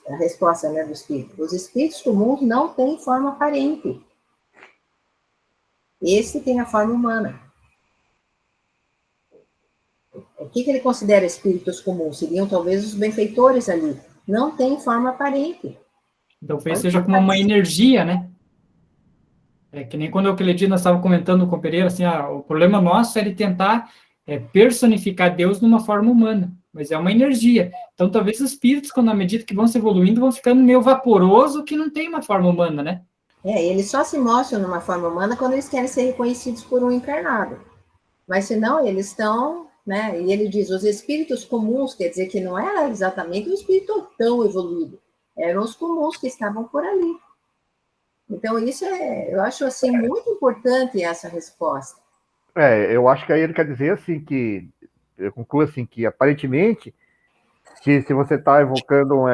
a resposta, né, do espírito. Os espíritos comuns não têm forma aparente. Esse tem a forma humana. O que ele considera espíritos comuns? Seriam talvez os benfeitores ali. Não tem forma aparente. Talvez seja como uma energia, né? É que nem quando aquele dia nós estávamos comentando com o Pereira, assim, o problema nosso é ele tentar personificar Deus numa forma humana, mas é uma energia. Então, talvez os espíritos, quando à medida que vão se evoluindo, vão ficando meio vaporoso, que não tem uma forma humana, né? Eles só se mostram numa forma humana quando eles querem ser reconhecidos por um encarnado. Mas, senão, eles estão, né? E ele diz, os espíritos comuns, quer dizer que não era exatamente um espírito tão evoluído, eram os comuns que estavam por ali. Então, isso eu acho, assim, muito importante essa resposta. Eu acho que aí ele quer dizer, assim, que, eu concluo assim, que aparentemente, se você está evocando,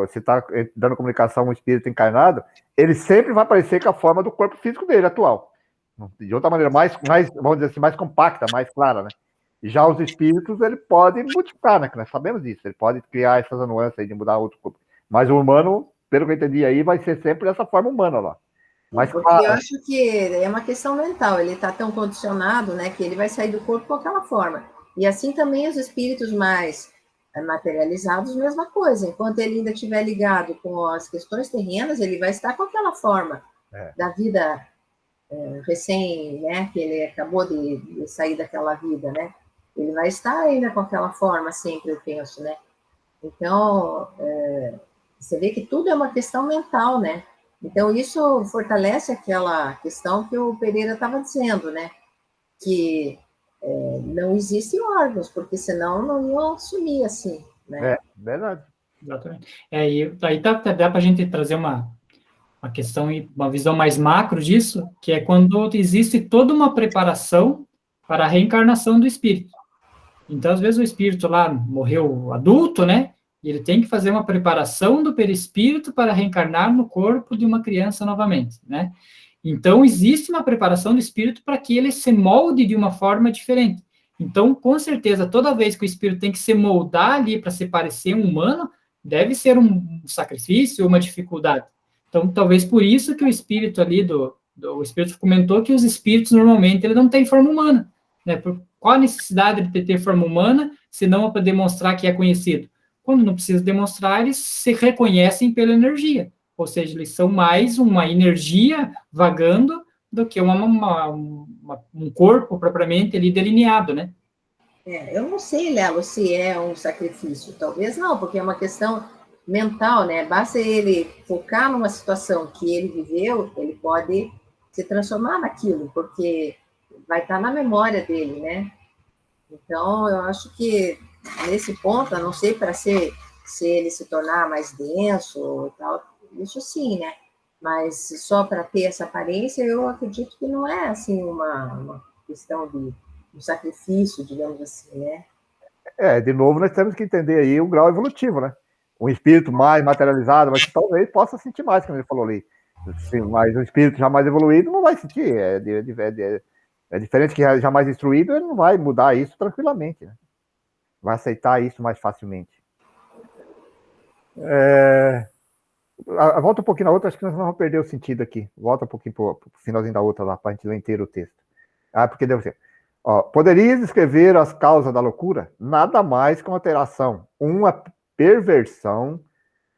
você está dando comunicação a um espírito encarnado, ele sempre vai aparecer com a forma do corpo físico dele, atual. De outra maneira, mais, vamos dizer assim, mais compacta, mais clara, né? E já os espíritos, ele pode modificar, né? Que nós sabemos disso, ele pode criar essas nuances aí de mudar outro corpo. Mas o humano, pelo que eu entendi aí, vai ser sempre essa forma humana lá. Mas, porque eu acho que é uma questão mental, ele está tão condicionado, né, que ele vai sair do corpo com aquela forma. E assim também os espíritos mais materializados, mesma coisa. Enquanto ele ainda estiver ligado com as questões terrenas, ele vai estar com aquela forma da vida recém, né, que ele acabou de sair daquela vida, né? Ele vai estar ainda com aquela forma sempre, eu penso, né? Então, você vê que tudo é uma questão mental, né? Então, isso fortalece aquela questão que o Pereira estava dizendo, né? Que não existem órgãos, porque senão não iam assumir assim, né? Verdade. Exatamente. E aí dá para a gente trazer uma questão, uma visão mais macro disso, que é quando existe toda uma preparação para a reencarnação do espírito. Então, às vezes, o espírito lá morreu adulto, né? E ele tem que fazer uma preparação do perispírito para reencarnar no corpo de uma criança novamente, né? Então, existe uma preparação do espírito para que ele se molde de uma forma diferente. Então, com certeza, toda vez que o espírito tem que se moldar ali para se parecer um humano, deve ser um sacrifício, uma dificuldade. Então, talvez por isso que o espírito ali o espírito comentou que os espíritos normalmente ele não têm forma humana, né? Por qual a necessidade de ter forma humana, se não para demonstrar que é conhecido? Quando não precisa demonstrar, eles se reconhecem pela energia, ou seja, eles são mais uma energia vagando do que um corpo propriamente ali delineado, né? Eu não sei, Lelo, se é um sacrifício. Talvez não, porque é uma questão mental, né? Basta ele focar numa situação que ele viveu, ele pode se transformar naquilo, porque vai estar na memória dele, né? Então, eu acho que nesse ponto, a não ser para se ele se tornar mais denso e tal, isso sim, né? Mas só para ter essa aparência, eu acredito que não é assim uma questão de um sacrifício, digamos assim, né? De novo, nós temos que entender aí o grau evolutivo, né? Um espírito mais materializado, mas que talvez possa sentir mais, como ele falou ali. Sim, mas um espírito já mais evoluído não vai sentir. É diferente que já mais instruído, ele não vai mudar isso tranquilamente, né? Vai aceitar isso mais facilmente. Volta um pouquinho na outra, acho que nós vamos perder o sentido aqui. Volta um pouquinho para o finalzinho da outra lá, para a gente ler inteiro o texto. Porque deve ser. Poderias descrever as causas da loucura? Nada mais que uma alteração, uma perversão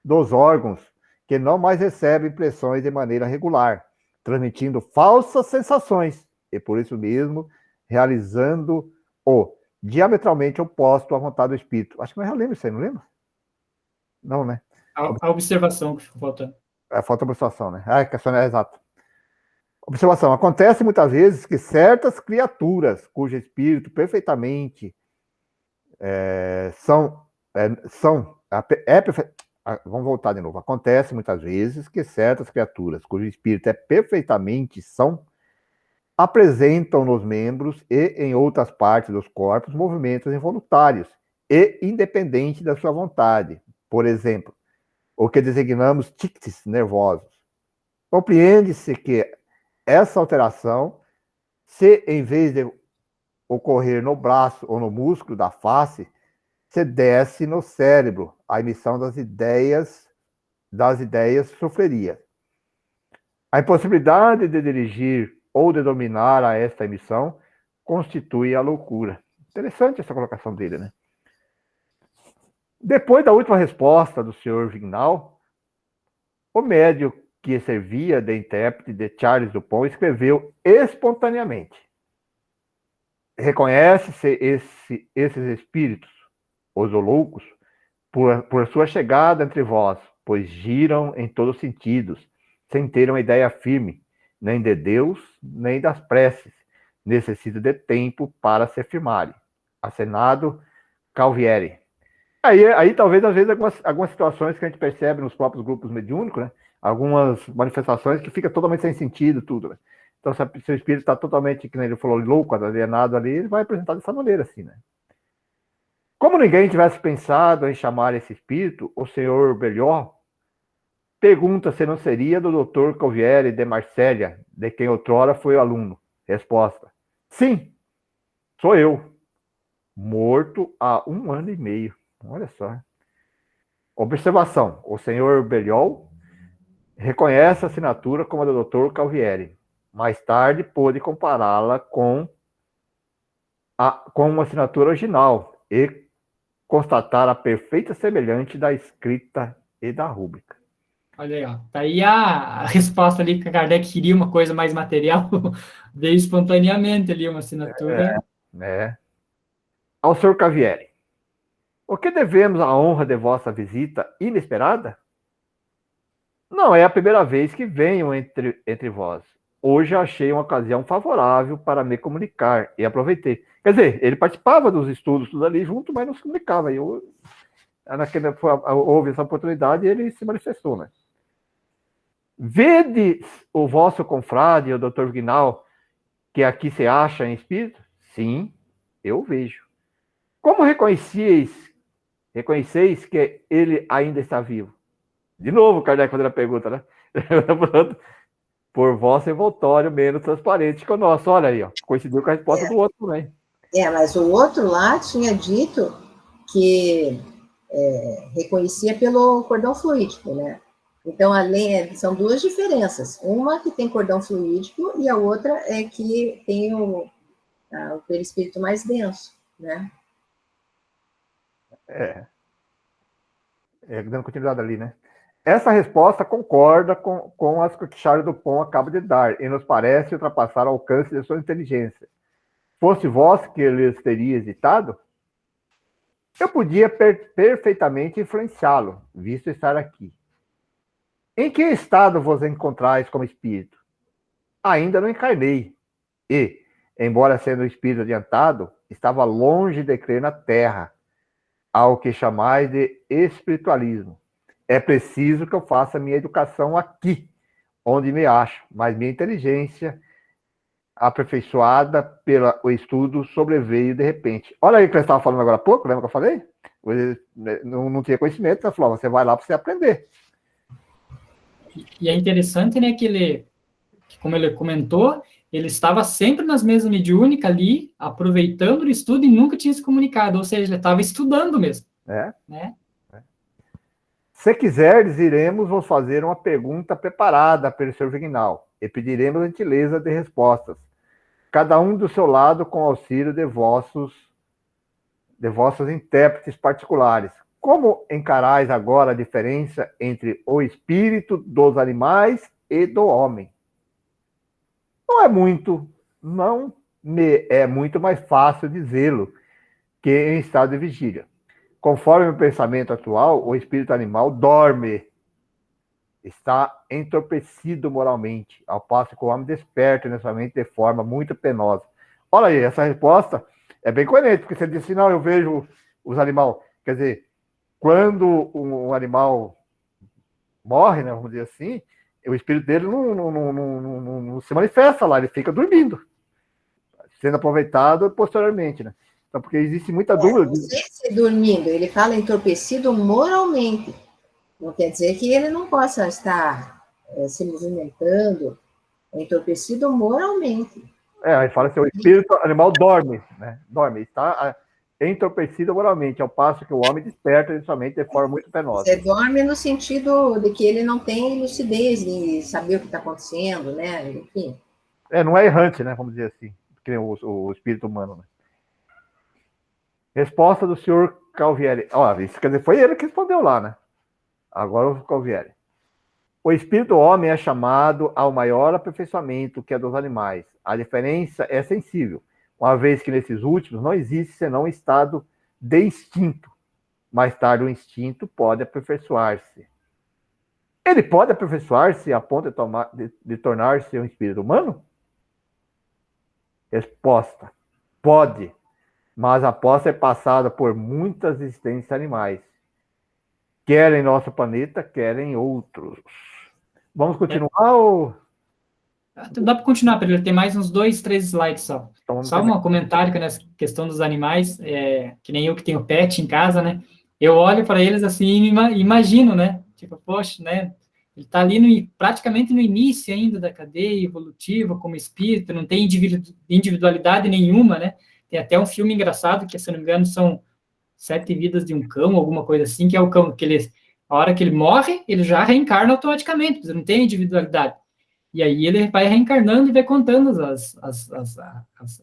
dos órgãos, que não mais recebem impressões de maneira regular, transmitindo falsas sensações, e por isso mesmo, realizando o diametralmente oposto à vontade do espírito. Acho que nós já lemos isso aí, não lembra? Não, né? A observação que ficou faltando. Falta observação, né? A questão é exata. Observação. Acontece muitas vezes que certas criaturas, cujo espírito perfeitamente vamos voltar de novo. Acontece muitas vezes que certas criaturas, cujo espírito é perfeitamente são, apresentam nos membros e em outras partes dos corpos movimentos involuntários e independentes da sua vontade. Por exemplo, o que designamos tics nervosos. Compreende-se que essa alteração, se em vez de ocorrer no braço ou no músculo da face, se desse no cérebro, a emissão das ideias sofreria. A impossibilidade de dirigir ou de dominar a esta emissão constitui a loucura. Interessante essa colocação dele, né? Depois da última resposta do Sr. Vignal, o médium que servia de intérprete de Charles Dupont escreveu espontaneamente: reconhece-se esses espíritos, os loucos, por sua chegada entre vós, pois giram em todos os sentidos, sem ter uma ideia firme, nem de Deus, nem das preces. Necessita de tempo para se firmarem. Assinado Calvieri. Aí talvez, às vezes, algumas situações que a gente percebe nos próprios grupos mediúnicos, né? Algumas manifestações que fica totalmente sem sentido, tudo, né? Então, se o espírito está totalmente, como ele falou, louco, alienado ali, ele vai apresentar dessa maneira, assim, né? Como ninguém tivesse pensado em chamar esse espírito, o senhor Belliot pergunta se não seria do Dr. Calvieri de Marsella, de quem outrora foi aluno. Resposta: sim, sou eu. Morto há 1 ano e meio. Olha só. Observação: o senhor Belliot reconhece a assinatura como a do Dr. Calvieri. Mais tarde pôde compará-la com uma assinatura original e constatar a perfeita semelhança da escrita e da rúbrica. Olha aí, ó. Tá aí a resposta ali que Kardec queria uma coisa mais material, veio espontaneamente ali uma assinatura. Ao senhor Calvieri: o que devemos à honra de vossa visita inesperada? Não é a primeira vez que venho entre vós. Hoje achei uma ocasião favorável para me comunicar e aproveitei. Quer dizer, ele participava dos estudos tudo ali junto, mas não se comunicava. Houve essa oportunidade e ele se manifestou, né? Vede o vosso confrade, o Dr. Vignal, que aqui se acha em espírito? Sim, eu vejo. Como reconheceis que ele ainda está vivo? De novo, Kardec fazendo a pergunta, né? Por vosso envoltório menos transparente que o nosso. Olha aí, ó, coincidiu com a resposta do outro também. Mas o outro lá tinha dito que reconhecia pelo cordão fluídico, né? Então, são duas diferenças. Uma que tem cordão fluídico e a outra é que tem o perispírito mais denso, né? Dando continuidade ali, né? Essa resposta concorda com as que Charles Dupont acaba de dar e nos parece ultrapassar o alcance de sua inteligência. Fosse vós que lhes teria hesitado, eu podia perfeitamente influenciá-lo, visto estar aqui. Em que estado vos encontrais como espírito? Ainda não encarnei. E, embora sendo um espírito adiantado, estava longe de crer na terra, ao que chamais de espiritualismo. É preciso que eu faça minha educação aqui, onde me acho, mas minha inteligência, aperfeiçoada pelo estudo, sobreveio de repente. Olha aí o que eu estava falando agora há pouco, lembra que eu falei? Não tinha conhecimento, ela falou: você vai lá para você aprender. E é interessante, né, que como ele comentou, ele estava sempre nas mesas mediúnicas ali, aproveitando o estudo e nunca tinha se comunicado, ou seja, ele estava estudando mesmo. Né? Se quiseres, iremos vos fazer uma pergunta preparada pelo Sr. Vignal e pediremos a gentileza de respostas, cada um do seu lado com auxílio de vossos intérpretes particulares. Como encarais agora a diferença entre o espírito dos animais e do homem? Não me é muito mais fácil dizê-lo que em estado de vigília. Conforme o pensamento atual, o espírito animal dorme, está entorpecido moralmente, ao passo que o homem desperta nessa mente de forma muito penosa. Olha aí, essa resposta é bem coerente, porque você diz assim, não, eu vejo os animais, quer dizer, quando um animal morre, né, vamos dizer assim, o espírito dele não se manifesta lá, ele fica dormindo, sendo aproveitado posteriormente, né? Então, porque existe muita dúvida. Não sei se dormindo, ele fala entorpecido moralmente. Não quer dizer que ele não possa estar se movimentando, entorpecido moralmente. Aí fala assim, o espírito animal dorme, né? Dorme, está entorpecido moralmente, ao passo que o homem desperta somente de forma muito penosa. Você dorme no sentido de que ele não tem lucidez de saber o que está acontecendo, né? Enfim. Não é errante, né? Vamos dizer assim, que o espírito humano, né? Resposta do senhor Calvieri. Isso quer dizer, foi ele que respondeu lá, né? Agora o Calvieri. O espírito do homem é chamado ao maior aperfeiçoamento que é dos animais. A diferença é sensível, uma vez que nesses últimos não existe senão um estado de instinto. Mais tarde o instinto pode aperfeiçoar-se. Ele pode aperfeiçoar-se a ponto de tornar-se um espírito humano? Resposta. Pode, mas após ser passada por muitas existências animais. Quer em nosso planeta, quer em outros. Vamos continuar ou... Dá para continuar, Pedro, tem mais uns 2, 3 slides só. Então, só um comentário nessa questão dos animais, que nem eu que tenho pet em casa, né? Eu olho para eles assim e imagino, né? Tipo, poxa, né? Ele está ali praticamente no início ainda da cadeia evolutiva, como espírito, não tem individualidade nenhuma, né? Tem até um filme engraçado, que, se não me engano, são 7 vidas de um cão, alguma coisa assim, que é o cão, a hora que ele morre, ele já reencarna automaticamente, porque não tem individualidade. E aí ele vai reencarnando e vai contando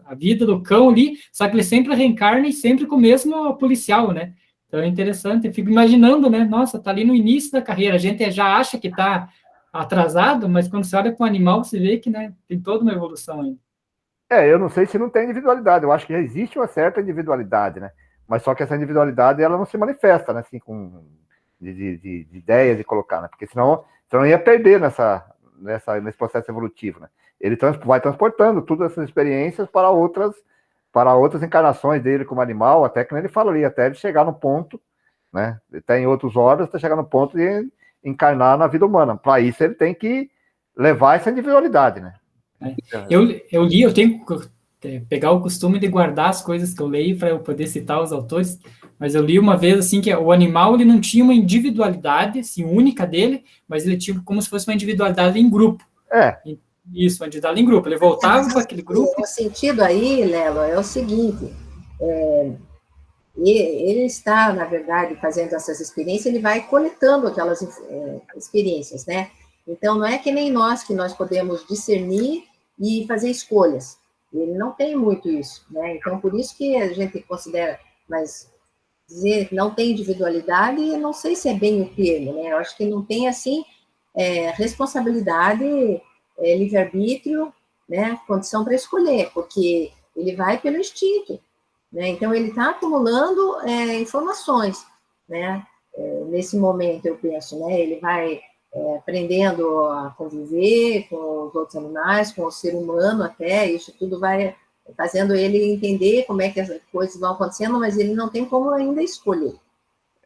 a vida do cão ali, só que ele sempre reencarna e sempre com o mesmo policial, né? Então é interessante, eu fico imaginando, né? Nossa, tá ali no início da carreira, a gente já acha que tá atrasado, mas quando você olha para o animal, você vê que, né, tem toda uma evolução ainda. Eu não sei se não tem individualidade, eu acho que existe uma certa individualidade, né? Mas só que essa individualidade, ela não se manifesta, né? Assim, com de ideias de colocar, né? Porque senão você não ia perder nesse processo evolutivo, né? Ele vai transportando todas essas experiências para outras encarnações dele como animal, até que ele fala ali, até ele chegar no ponto, né? Até em outros órgãos, até chegar no ponto de encarnar na vida humana. Para isso, ele tem que levar essa individualidade, né? Eu li, eu tenho que pegar o costume de guardar as coisas que eu leio para eu poder citar os autores, mas eu li uma vez assim que o animal ele não tinha uma individualidade assim, única dele, mas ele tinha como se fosse uma individualidade em grupo. Isso, uma individualidade em grupo. Ele voltava para aquele grupo. O sentido aí, Lelo, é o seguinte: ele está, na verdade, fazendo essas experiências, ele vai coletando aquelas experiências, né? Então, não é que nem nós, que nós podemos discernir e fazer escolhas. Ele não tem muito isso, né? Então, por isso que a gente considera, mas dizer que não tem individualidade, eu não sei se é bem o termo, né? Eu acho que não tem, assim, responsabilidade, livre-arbítrio, né? Condição para escolher, porque ele vai pelo instinto, né? Então, ele está acumulando informações, né? Nesse momento, eu penso, né? Ele vai aprendendo a conviver com os outros animais, com o ser humano até, isso tudo vai fazendo ele entender como é que as coisas vão acontecendo, mas ele não tem como ainda escolher.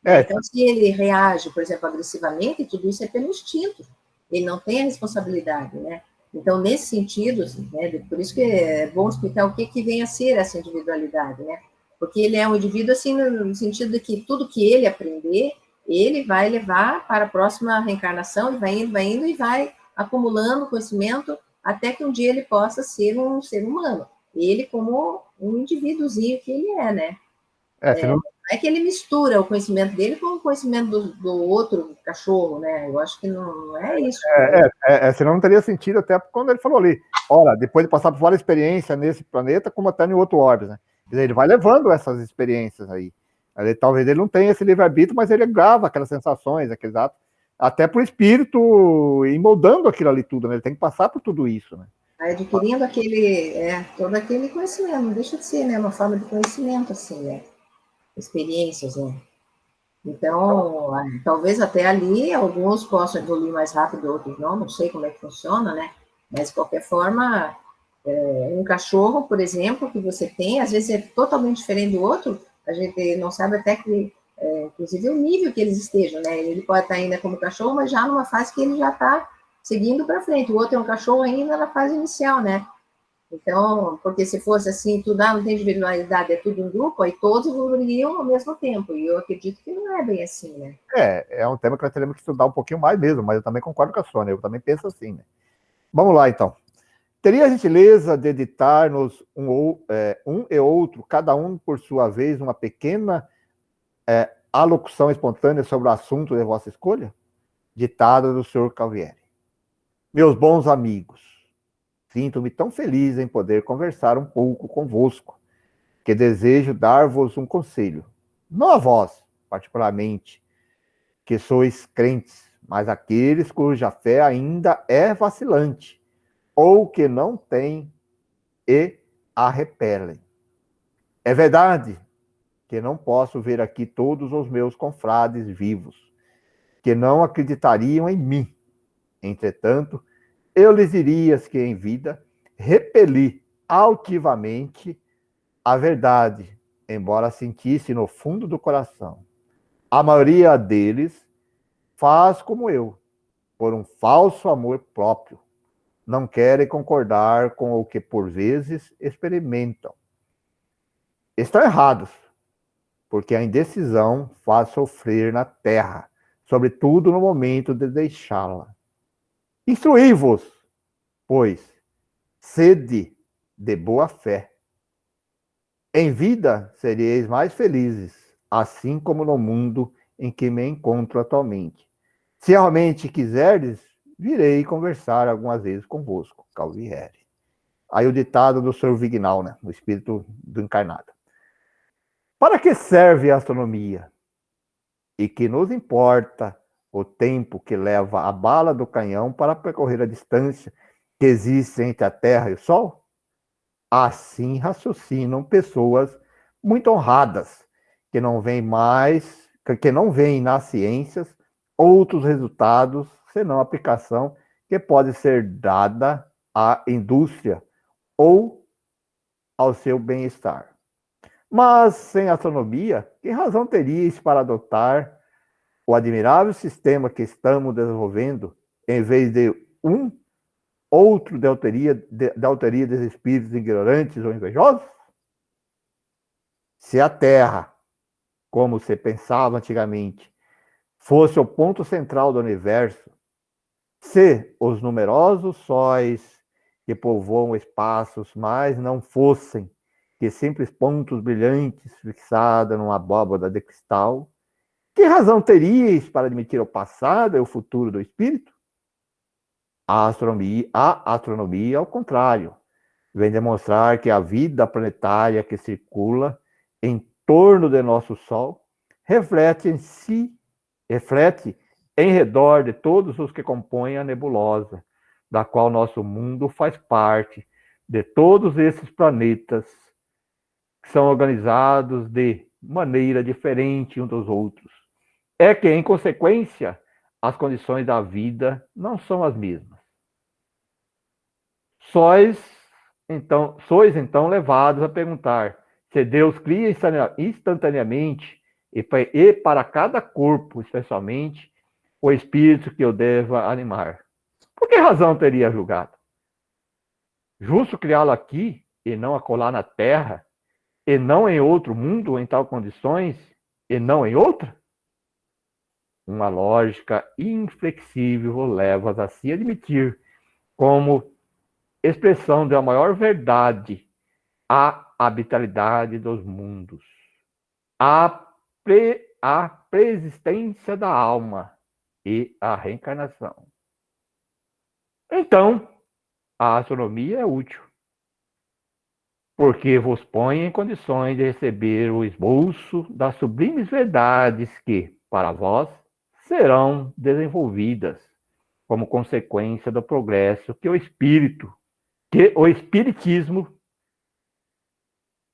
Então, se ele reage, por exemplo, agressivamente, tudo isso é pelo instinto, ele não tem a responsabilidade, né? Então, nesse sentido, né, por isso que é bom explicar o que vem a ser essa individualidade, né? Porque ele é um indivíduo, assim, no sentido de que tudo que ele aprender, ele vai levar para a próxima reencarnação, e vai indo e vai acumulando conhecimento até que um dia ele possa ser um ser humano. Ele como um indivíduozinho que ele é, né? Senão, Não é que ele mistura o conhecimento dele com o conhecimento do outro cachorro, né? Eu acho que não é isso. senão não teria sentido até quando ele falou ali. Ora, depois de passar por várias experiências nesse planeta, como até em outro orbe, né? Quer dizer, ele vai levando essas experiências aí. Talvez ele não tenha esse livre-arbítrio, mas ele grava aquelas sensações, aqueles atos, até pro espírito e moldando aquilo ali tudo, né? Ele tem que passar por tudo isso, né? Adquirindo todo aquele conhecimento, não deixa de ser, né? Uma forma de conhecimento, assim, né? Experiências, né? Então, talvez até ali alguns possam evoluir mais rápido, outros não sei como é que funciona, né? Mas, de qualquer forma, um cachorro, por exemplo, que você tem, às vezes é totalmente diferente do outro, a gente não sabe até que, inclusive, o nível que eles estejam, né? Ele pode estar ainda como cachorro, mas já numa fase que ele já está seguindo para frente. O outro é um cachorro ainda na fase inicial, né? Então, porque se fosse assim, tudo, não tem individualidade, é tudo um grupo, aí todos evoluiriam ao mesmo tempo. E eu acredito que não é bem assim, né? É um tema que nós teremos que estudar um pouquinho mais mesmo, mas eu também concordo com a Sônia, eu também penso assim, né? Vamos lá, então. Teria a gentileza de editar-nos um e outro, cada um por sua vez, uma pequena alocução espontânea sobre o assunto de vossa escolha? Ditada do Sr. Calvieri. Meus bons amigos, sinto-me tão feliz em poder conversar um pouco convosco, que desejo dar-vos um conselho. Não a vós, particularmente, que sois crentes, mas aqueles cuja fé ainda é vacilante, ou que não têm e a repelem. É verdade que não posso ver aqui todos os meus confrades vivos, que não acreditariam em mim. Entretanto, eu lhes diria que em vida repeli altivamente a verdade, embora sentisse no fundo do coração. A maioria deles faz como eu, por um falso amor próprio. Não querem concordar com o que por vezes experimentam. Estão errados, porque a indecisão faz sofrer na terra, sobretudo no momento de deixá-la. Instruí-vos, pois, sede de boa fé. Em vida seríeis mais felizes, assim como no mundo em que me encontro atualmente. Se realmente quiserdes, virei conversar algumas vezes convosco, Calvieri. Aí o ditado do Sr. Vignal, né? O espírito do encarnado. Para que serve a astronomia? E que nos importa o tempo que leva a bala do canhão para percorrer a distância que existe entre a Terra e o Sol? Assim raciocinam pessoas muito honradas, que não veem nas ciências outros resultados senão a aplicação que pode ser dada à indústria ou ao seu bem-estar. Mas sem astronomia, que razão teríeis para adotar o admirável sistema que estamos desenvolvendo, em vez de outro da autoria dos espíritos ignorantes ou invejosos? Se a Terra, como se pensava antigamente, fosse o ponto central do universo, se os numerosos sóis que povoam espaços mais não fossem que simples pontos brilhantes fixados numa abóbada de cristal, que razão teríeis para admitir o passado e o futuro do espírito? A astronomia, ao contrário, vem demonstrar que a vida planetária que circula em torno de nosso Sol reflete em redor de todos os que compõem a nebulosa, da qual nosso mundo faz parte, de todos esses planetas que são organizados de maneira diferente uns dos outros. É que, em consequência, as condições da vida não são as mesmas. Sois então levados a perguntar se Deus cria instantaneamente e para cada corpo, especialmente, o espírito que eu deva animar. Por que razão teria julgado? Justo criá-lo aqui e não acolá na terra, e não em outro mundo em tal condições, e não em outra? Uma lógica inflexível leva-as a se admitir como expressão da maior verdade, a habitabilidade dos mundos, a preexistência da alma e a reencarnação. Então, a astronomia é útil, porque vos põe em condições de receber o esboço das sublimes verdades que, para vós, serão desenvolvidas como consequência do progresso que o espiritismo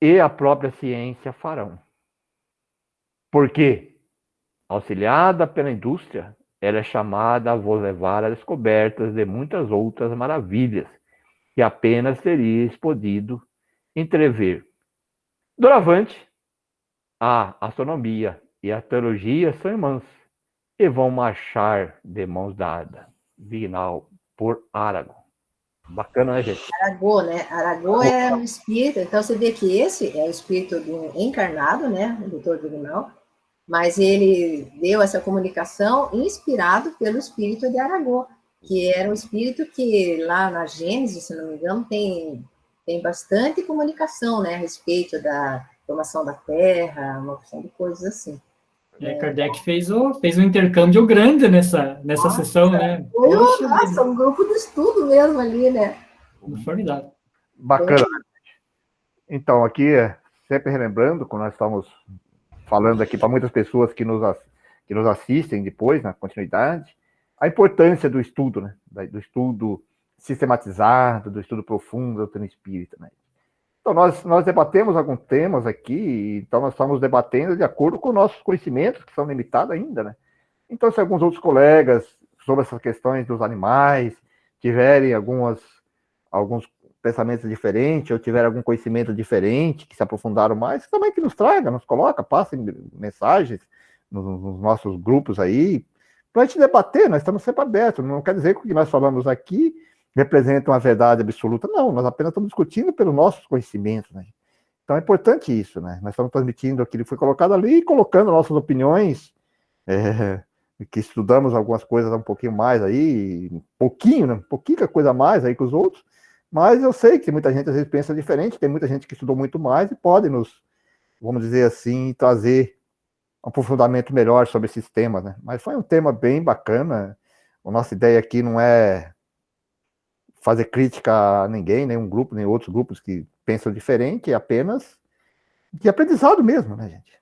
e a própria ciência farão. Porque, auxiliada pela indústria, ela é chamada a vos levar a descobertas de muitas outras maravilhas que apenas teríeis podido entrever. Doravante, a astronomia e a teologia são irmãs e vão marchar de mãos dadas. Vignal por Aragon. Bacana, né, gente? Aragô, né? Aragô é o espírito. Então, você vê que esse é o espírito do encarnado, né? O doutor Vignal. Mas ele deu essa comunicação inspirado pelo espírito de Aragô, que era um espírito que lá na Gênesis, se não me engano, tem bastante comunicação, né? A respeito da formação da Terra, uma opção de coisas assim. Kardec fez um intercâmbio grande nessa sessão, né? Foi Poxa, um grupo de estudo mesmo ali, né? formidável. Bacana. Então, aqui, sempre relembrando, quando nós estamos falando aqui para muitas pessoas que nos assistem depois, na continuidade, a importância do estudo, né? Do estudo sistematizado, do estudo profundo da doutrina espírita, né? Então, nós debatemos alguns temas aqui, então nós estamos debatendo de acordo com nossos conhecimentos, que são limitados ainda, né? Então, se alguns outros colegas, sobre essas questões dos animais, tiverem alguns pensamentos diferentes, ou tiverem algum conhecimento diferente, que se aprofundaram mais, também que nos traga, nos coloca, passem mensagens nos nossos grupos aí, para a gente debater, nós estamos sempre abertos, não quer dizer que o que nós falamos aqui representa uma verdade absoluta, não, nós apenas estamos discutindo pelos nossos conhecimentos, né? Então é importante isso, né? Nós estamos transmitindo aquilo que foi colocado ali e colocando nossas opiniões, que estudamos algumas coisas um pouquinho mais aí, pouquinho, né? Pouquinha coisa a mais aí que os outros, mas eu sei que muita gente às vezes pensa diferente, tem muita gente que estudou muito mais e pode nos, vamos dizer assim, trazer um aprofundamento melhor sobre esses temas, né? Mas foi um tema bem bacana. A nossa ideia aqui não é fazer crítica a ninguém, nenhum grupo, nem outros grupos que pensam diferente, é apenas de aprendizado mesmo, né, gente?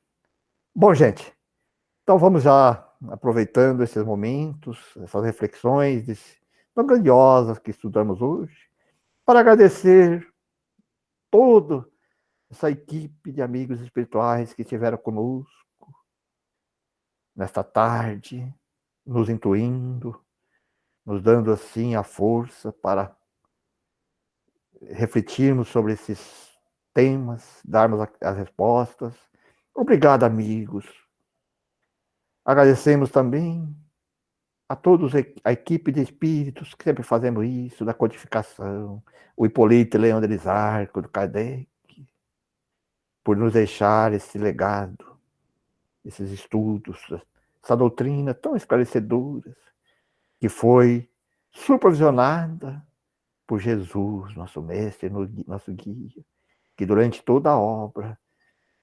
Bom, gente, então vamos já aproveitando esses momentos, essas reflexões tão grandiosas que estudamos hoje, para agradecer toda essa equipe de amigos espirituais que estiveram conosco nesta tarde, nos intuindo, nos dando assim a força para refletirmos sobre esses temas, darmos as respostas. Obrigado, amigos. Agradecemos também a todos a equipe de espíritos que sempre fazemos isso, da codificação, o Hipólito Leão deles Arco, do Kardec, por nos deixar esse legado, esses estudos, essa doutrina tão esclarecedora, que foi supervisionada por Jesus, nosso mestre, nosso guia, que durante toda a obra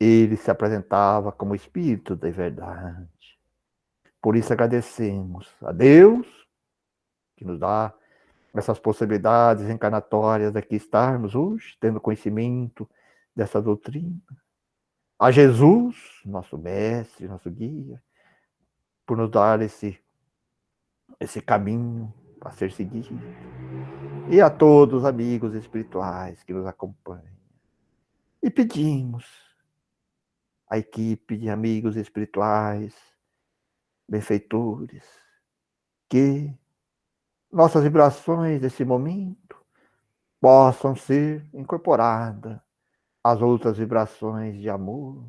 ele se apresentava como Espírito da verdade. Por isso agradecemos a Deus, que nos dá essas possibilidades encarnatórias aqui estarmos hoje, tendo conhecimento dessa doutrina. A Jesus, nosso mestre, nosso guia, por nos dar esse caminho a ser seguido. E a todos os amigos espirituais que nos acompanham. E pedimos à equipe de amigos espirituais, benfeitores, que nossas vibrações desse momento possam ser incorporadas às outras vibrações de amor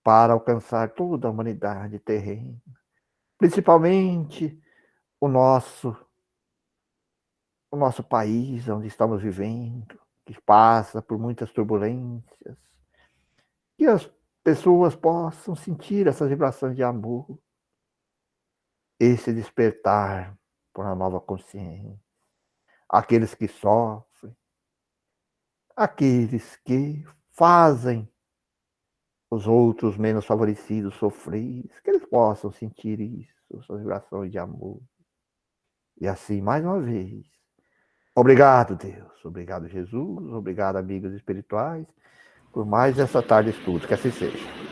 para alcançar toda a humanidade terrena, principalmente o nosso país, onde estamos vivendo, que passa por muitas turbulências, que as pessoas possam sentir essas vibrações de amor, esse despertar por uma nova consciência. aqueles que sofrem, aqueles que fazem os outros menos favorecidos sofrer, que eles possam sentir isso, suas vibrações de amor. E assim, mais uma vez, obrigado, Deus, obrigado, Jesus, obrigado, amigos espirituais, por mais essa tarde de estudo, que assim seja.